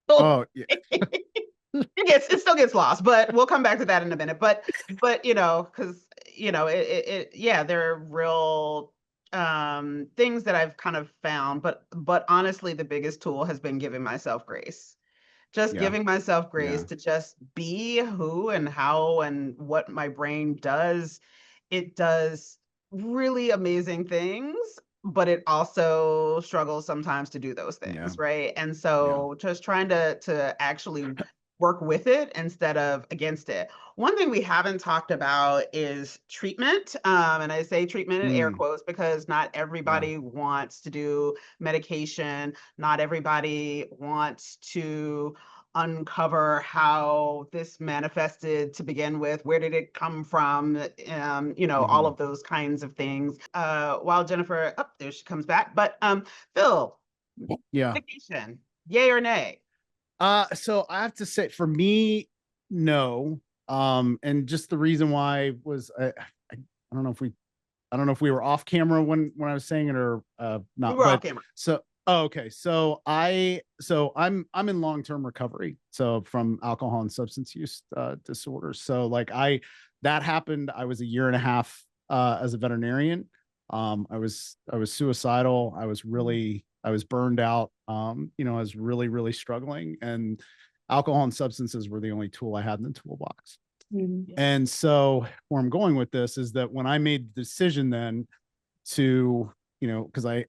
Oh yeah. It still gets lost, but we'll come back to that in a minute. But because yeah, there are real things that I've kind of found, but honestly, the biggest tool has been giving myself grace. Just Yeah. giving myself grace Yeah. to just be who and how and what my brain does. It does really amazing things, but it also struggles sometimes to do those Yeah. things, right? And Yeah. so just trying to actually work with it instead of against it. One thing we haven't talked about is treatment. And I say treatment in air Mm, quotes because not yeah. everybody wants to do medication. Not everybody wants to uncover how this manifested to begin with. Where did it come from? All Mhm. of those kinds of things. While Jennifer, oh, there she comes back. But Phil, Yeah. medication, yay or nay? So I have to say for me, no. And just the reason why was I don't know if we I don't know if we were off camera when I was saying it or We not, were off but camera. so Oh, okay. I'm in long-term recovery. So from alcohol and substance use disorders. So like that happened. I was a year and a half as a veterinarian. I was suicidal. I was burned out. I was really, really struggling, and alcohol and substances were the only tool I had in the toolbox. And so where I'm going with this is that when I made the decision then to, because I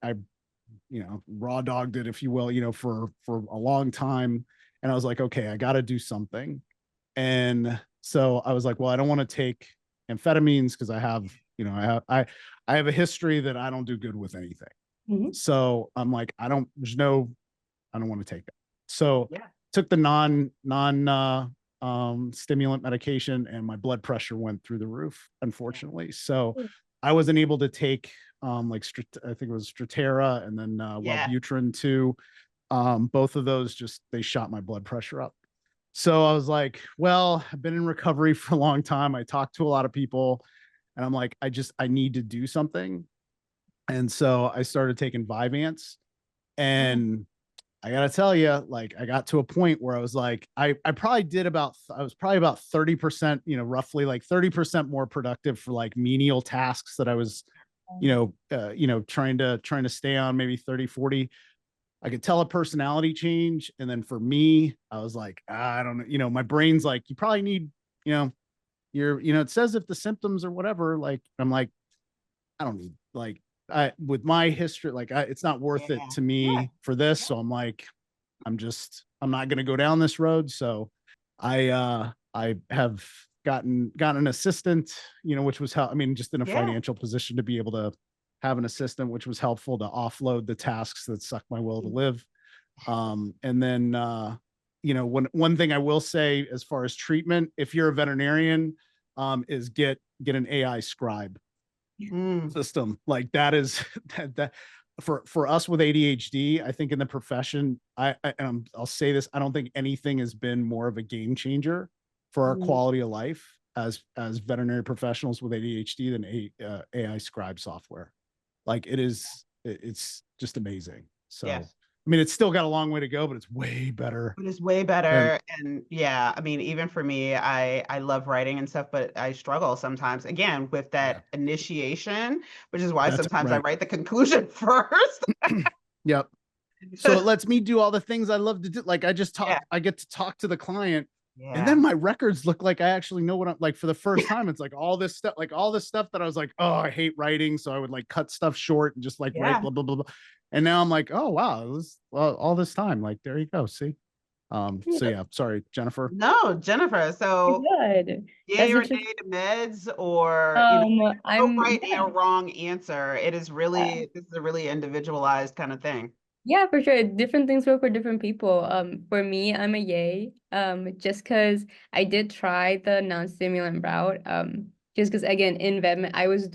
raw dogged it, if you will, for a long time. And I was like, okay, I got to do something. And so I was like, well, I don't want to take amphetamines because I have, I have a history that I don't do good with anything. So I'm like, I don't want to take that. So took the stimulant medication, and my blood pressure went through the roof, unfortunately. So I wasn't able to take I think it was Strattera, and then Wellbutrin too. Both of those they shot my blood pressure up. So I was like, well, I've been in recovery for a long time. I talked to a lot of people, and I'm like, I need to do something. And so I started taking Vyvanse, and I gotta tell you, like, I got to a point where I was like, I was probably about 30%, roughly like 30% more productive for like menial tasks that I was, trying to stay on, maybe 30, 40. I could tell a personality change. And then for me, I was like, I don't know, my brain's like, you probably need, it says if the symptoms or whatever, like, I'm like, I don't need, like, with my history, like it's not worth it to me for this. So I'm like, I'm not going to go down this road. So I have gotten an assistant, which was how, just in a financial position to be able to have an assistant, which was helpful to offload the tasks that suck my will to live. And then, one thing I will say as far as treatment, if you're a veterinarian, is get an AI scribe system. Like that is that for us with ADHD, I think in the profession, I'll say this, I don't think anything has been more of a game changer for our quality of life as veterinary professionals with ADHD than AI scribe software. Like it's just amazing. So it's still got a long way to go, but it's way better. It is way better. And even for me, I love writing and stuff, but I struggle sometimes, again, with that initiation, which is why sometimes I write the conclusion first. Yep. So it lets me do all the things I love to do. Like I get to talk to the client. And then my records look like I actually know what I'm like. For the first time, it's like all this stuff that I was like, oh, I hate writing. So I would like cut stuff short and just like write blah, blah, blah, blah. And now I'm like, oh, wow, it was all this time. Like, there you go. See? So yeah, sorry, Jennifer. No, Jennifer. So yay or nay to meds, or no right or wrong answer. It is really, this is a really individualized kind of thing. Yeah, for sure. Different things work for different people. For me, I'm a yay. Just because I did try the non-stimulant route. Just because again, in vet, I was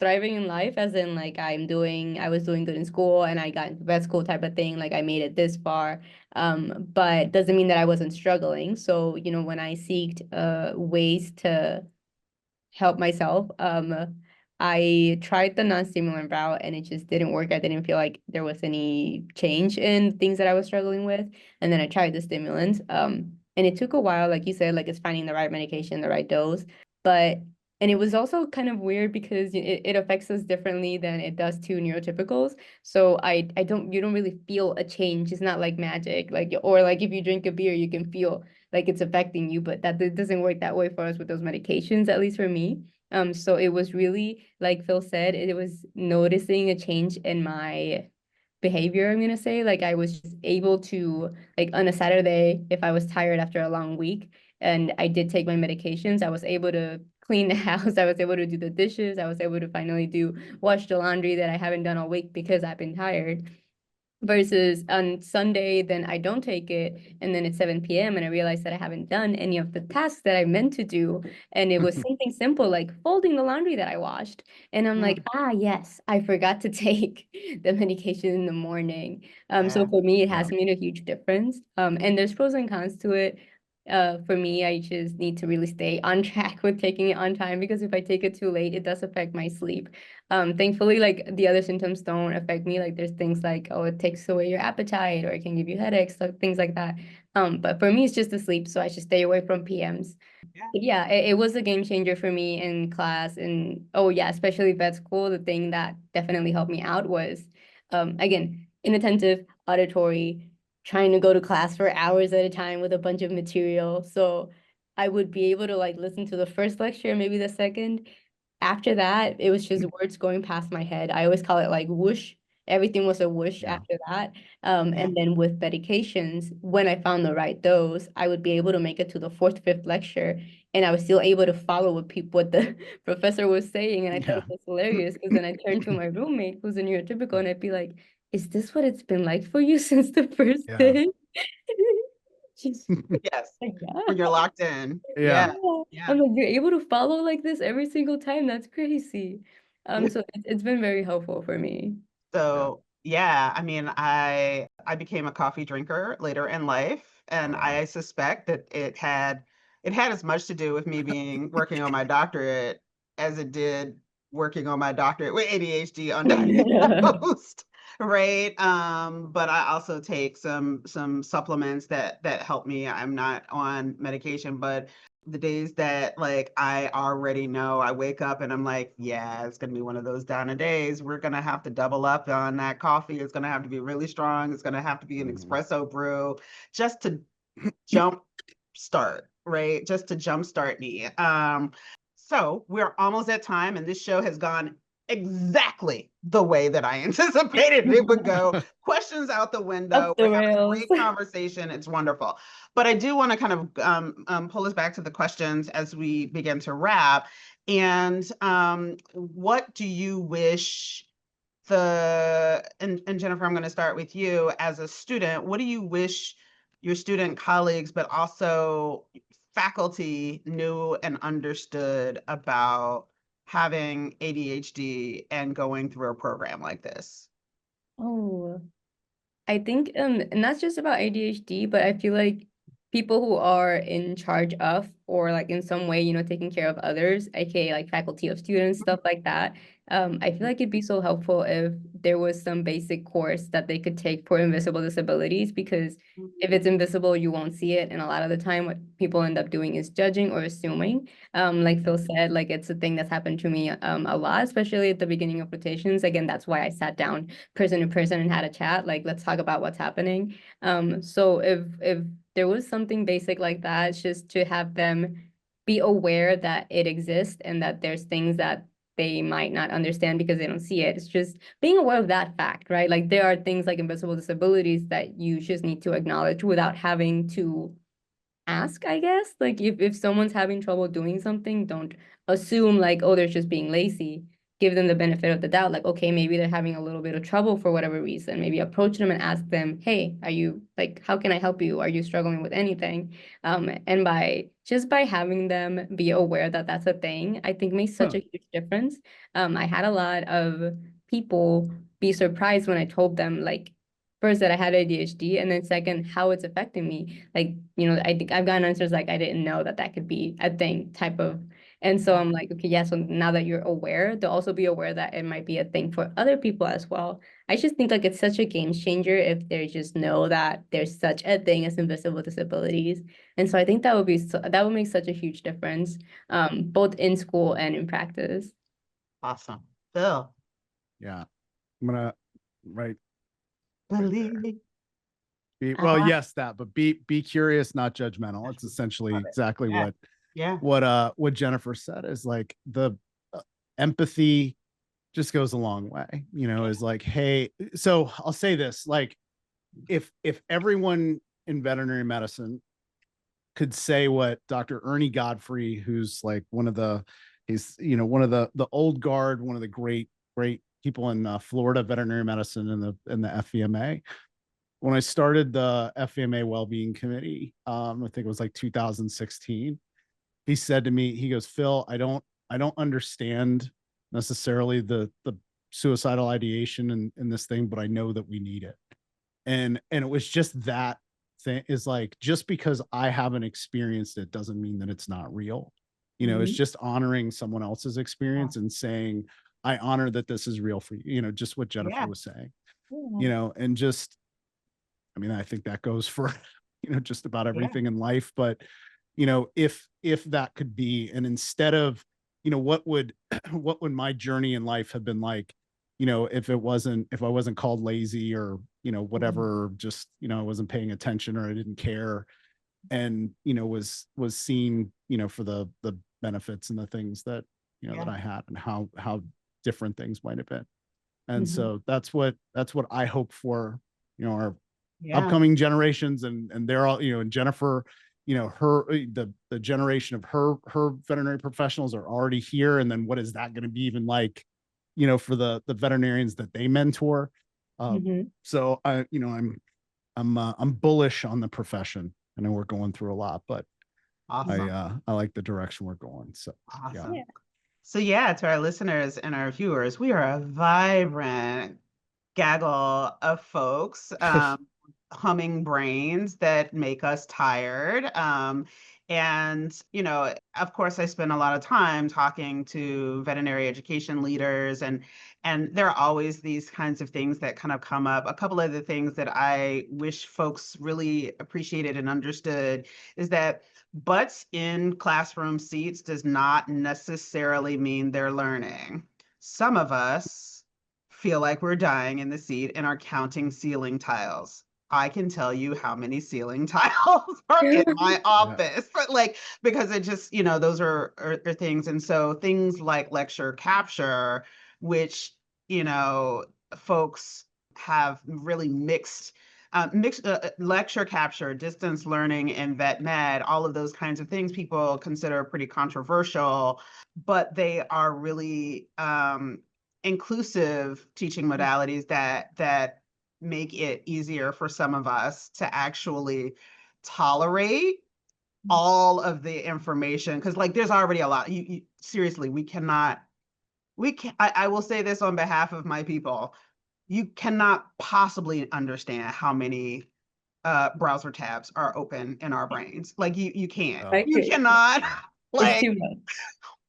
thriving in life, as in like I was doing good in school, and I got into vet school type of thing. Like I made it this far. But doesn't mean that I wasn't struggling. So, when I seeked ways to help myself, I tried the non-stimulant route, and it just didn't work. I didn't feel like there was any change in things that I was struggling with. And then I tried the stimulants. And it took a while, like you said, like it's finding the right medication, the right dose. And it was also kind of weird because it affects us differently than it does to neurotypicals. So you don't really feel a change. It's not like magic, or like if you drink a beer, you can feel like it's affecting you, but that doesn't work that way for us with those medications, at least for me. So it was really, like Phil said, it was noticing a change in my behavior, I'm gonna say. Like I was just able to, like on a Saturday, if I was tired after a long week and I did take my medications, I was able to clean the house, I was able to do the dishes, I was able to finally wash the laundry that I haven't done all week because I've been tired. Versus on Sunday, then I don't take it, and then it's 7 p.m. and I realize that I haven't done any of the tasks that I meant to do. And it was something simple like folding the laundry that I washed. And I'm like, yes, I forgot to take the medication in the morning. So for me, it has made a huge difference. And there's pros and cons to it. For me, I just need to really stay on track with taking it on time, because if I take it too late, it does affect my sleep. Thankfully, like the other symptoms don't affect me. Like there's things like, oh, it takes away your appetite, or it can give you headaches, so things like that. But for me, it's just the sleep, so I should stay away from PMs. Yeah. Yeah, it was a game changer for me in class. And oh yeah, especially vet school, the thing that definitely helped me out was again, inattentive, auditory, trying to go to class for hours at a time with a bunch of material. So I would be able to like listen to the first lecture, maybe the second. After that, it was just words going past my head. I always call it like whoosh. Everything was a whoosh Yeah. after that. Yeah. And then with medications, when I found the right dose, I would be able to make it to the fourth, fifth lecture, and I was still able to follow what the professor was saying. And I thought Yeah. it was hilarious, because then I turned to my roommate who's a neurotypical, and I'd be like, is this what it's been like for you since the first Yeah. day? She's Yes. like, When yeah. you're locked in. Yeah. Yeah. Yeah. Yeah. I'm like, you're able to follow like this every single time. That's crazy. So it's been very helpful for me. Yeah. So yeah, I mean, I became a coffee drinker later in life, and Wow. I suspect that it had as much to do with me being working on my doctorate as it did working on my doctorate with ADHD undiagnosed, right? But I also take some supplements that help me. I'm not on medication, but the days that like I already know I wake up and I'm like, yeah, it's gonna be one of those down days. We're gonna have to double up on that coffee. It's gonna have to be really strong. It's gonna have to be an Mhm. espresso brew just to jump start, right? Just to jumpstart me. So we're almost at time, and this show has gone exactly the way that I anticipated it would go. Questions out the window. Up the We're having a rails. great conversation. It's wonderful. But I do want to kind of pull us back to the questions as we begin to wrap. And what do you wish and Jennifer, I'm going to start with you as a student. What do you wish your student colleagues, but also faculty, knew and understood about having ADHD and going through a program like this? Oh, I think not just about ADHD, but I feel like people who are in charge of, or like in some way, taking care of others, aka like faculty of students, stuff like that. I feel like it'd be so helpful if there was some basic course that they could take for invisible disabilities, because if it's invisible, you won't see it. And a lot of the time, what people end up doing is judging or assuming. Like Phil said, like it's a thing that's happened to me a lot, especially at the beginning of rotations. Again, that's why I sat down person to person and had a chat. Like, let's talk about what's happening. So if there was something basic like that, it's just to have them be aware that it exists and that there's things that they might not understand because they don't see it. It's just being aware of that fact, right? Like there are things like invisible disabilities that you just need to acknowledge without having to ask, I guess. Like if someone's having trouble doing something, don't assume like, oh, they're just being lazy. Give them the benefit of the doubt. Like, okay, maybe they're having a little bit of trouble for whatever reason. Maybe approach them and ask them, hey, are you like, how can I help you? Are you struggling with anything? And by having them be aware that that's a thing, I think makes such Huh. a huge difference. I had a lot of people be surprised when I told them like, first that I had ADHD, and then second how it's affecting me. Like, I think I've gotten answers like I didn't know that could be a thing type of. And so I'm like, okay, yeah, so now that you're aware, to also be aware that it might be a thing for other people as well. I just think like it's such a game changer if they just know that there's such a thing as invisible disabilities. And so I think that would make such a huge difference, both in school and in practice. Awesome. Phil, Yeah. I'm gonna right believe. well, yes, that, but be curious, not judgmental. It's essentially Love it. exactly Yeah. Yeah. what Jennifer said, is like the empathy just goes a long way, is like, hey, so I'll say this, like if everyone in veterinary medicine could say what Dr. Ernie Godfrey, who's like he's one of the old guard, one of the great people in Florida veterinary medicine in the FVMA. When I started the FVMA Wellbeing Committee, I think it was like 2016. He said to me, he goes, Phil, I don't understand necessarily the suicidal ideation in this thing, but I know that we need it. And it was just that is like, just because I haven't experienced it doesn't mean that it's not real. You know, it's just honoring someone else's experience and saying, I honor that this is real for you, you know, just what Jennifer was saying, you know, and just, I mean, I think that goes for, you know, just about everything in life. But, you know, if that could be, and instead of, you know, what would my journey in life have been like, you know, if I wasn't called lazy or, you know, whatever, just, you know, I wasn't paying attention or I didn't care, and, you know, was seen, you know, for the benefits and the things that, you know, that I had, and how different things might have been. And so that's what I hope for, you know, our upcoming generations, and they're all, you know, and Jennifer, you know, the generation of her veterinary professionals are already here. And then what is that going to be even like, you know, for the veterinarians that they mentor? So you know, I'm bullish on the profession. I know we're going through a lot, but I like the direction we're going. So yeah. So to our listeners and our viewers, we are a vibrant gaggle of folks, humming brains that make us tired. And, you know, of course, I spend a lot of time talking to veterinary education leaders, and there are always these kinds of things that kind of come up. A couple of the things that I wish folks really appreciated and understood is that butts in classroom seats does not necessarily mean they're learning. Some of us feel like we're dying in the seat and are counting ceiling tiles. I can tell you how many ceiling tiles are in my office, but like, because it just, you know, those are things. And so things like lecture capture, which, you know, folks have really mixed lecture capture, distance learning, and vet med, all of those kinds of things people consider pretty controversial, but they are really inclusive teaching modalities that make it easier for some of us to actually tolerate all of the information, because like there's already a lot. You seriously, I will say this on behalf of my people, you cannot possibly understand how many browser tabs are open in our brains. Like you can't. You cannot. Like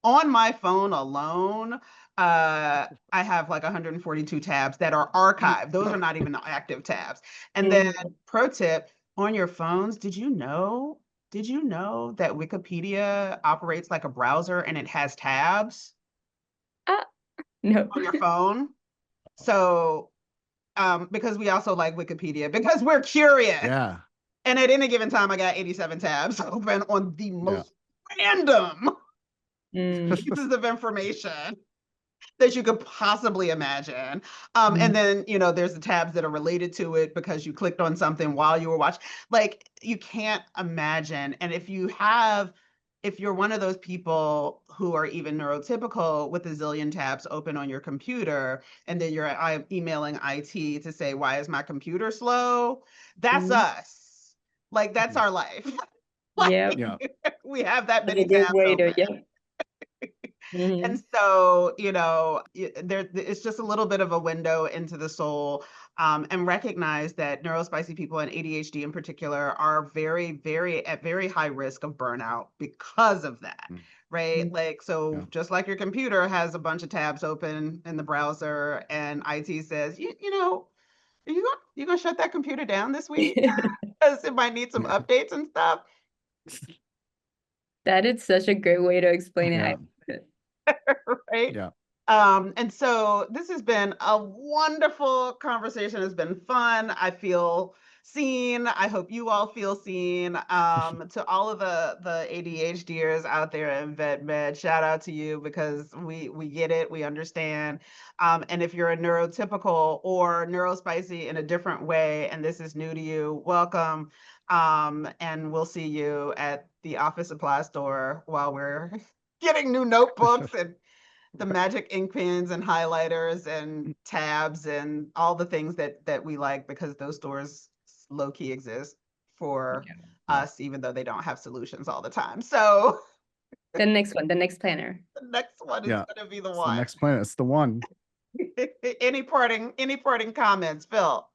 on my phone alone, I have like 142 tabs that are archived. Those are not even active tabs. And then pro tip, on your phones, did you know that Wikipedia operates like a browser and it has tabs? No. On your phone? So because we also like Wikipedia, because we're curious. Yeah. And at any given time, I got 87 tabs open on the most random pieces of information that you could possibly imagine. And then, you know, there's the tabs that are related to it because you clicked on something while you were watching. Like, you can't imagine. And if you're one of those people who are even neurotypical with a zillion tabs open on your computer, and then you're emailing IT to say, why is my computer slow? That's us. Like, that's our life. Like, we have that many tabs open. And so, you know, it's just a little bit of a window into the soul, and recognize that neurospicy people and ADHD in particular are very, very at very high risk of burnout because of that, right? Like, so just like your computer has a bunch of tabs open in the browser, and IT says, you know, are you gonna shut that computer down this week? Because it might need some updates and stuff. That is such a great way to explain it. Right? Yeah. And so this has been a wonderful conversation. It's been fun. I feel seen. I hope you all feel seen. To all of the ADHDers out there in vet med, shout out to you, because we get it, we understand. And if you're a neurotypical or neurospicy in a different way, and this is new to you, welcome. And we'll see you at the office supply store while we're getting new notebooks and the magic ink pens and highlighters and tabs and all the things that we like, because those stores low-key exist for us, even though they don't have solutions all the time. So the next planner. The next one is gonna be the one. The next planner, it's the one. Any parting comments, Phil?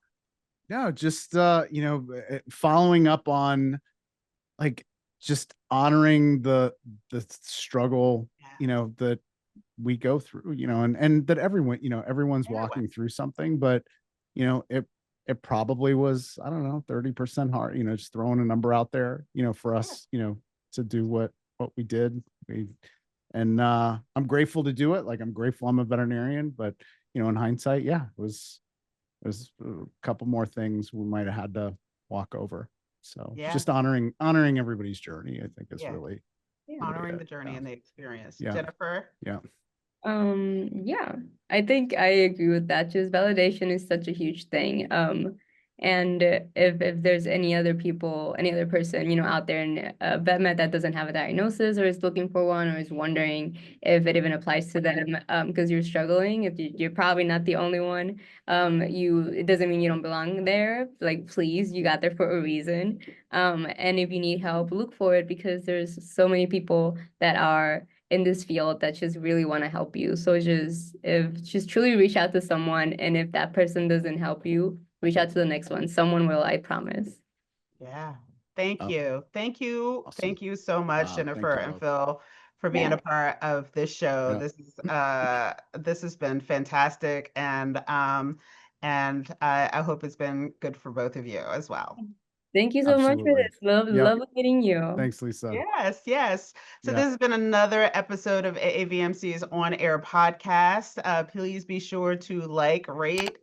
Yeah, just following up on like just honoring the struggle, Yeah. that we go through, and that everyone's walking through something, but it probably was, I don't know, 30% hard, just throwing a number out there, for us, to do what we did. And I'm grateful to do it. Like, I'm grateful I'm a veterinarian, but in hindsight, yeah, there's a couple more things we might have had to walk over. So Yeah. just honoring everybody's journey, I think, is Yeah. really Honoring the it. journey and the experience. Yeah. Jennifer? Yeah. Yeah, I think I agree with that. Just validation is such a huge thing. And if there's any other person, out there in vet med that doesn't have a diagnosis or is looking for one or is wondering if it even applies to them, because you're struggling, if you're probably not the only one, it doesn't mean you don't belong there. Like, please, you got there for a reason. And if you need help, look for it, because there's so many people that are in this field that just really want to help you. So just truly reach out to someone, and if that person doesn't help you, reach out to the next one. Someone will, I promise. Yeah. Thank you. Thank you. Awesome. Thank you so much, Jennifer and Phil, for being a part of this show. Yeah. This has been fantastic, and I hope it's been good for both of you as well. Thank you so much for this. Love meeting you. Thanks, Lisa. Yes. So this has been another episode of AAVMC's On Air podcast. Please be sure to like, rate,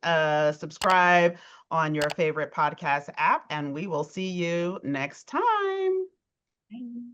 subscribe on your favorite podcast app, and we will see you next time. Bye.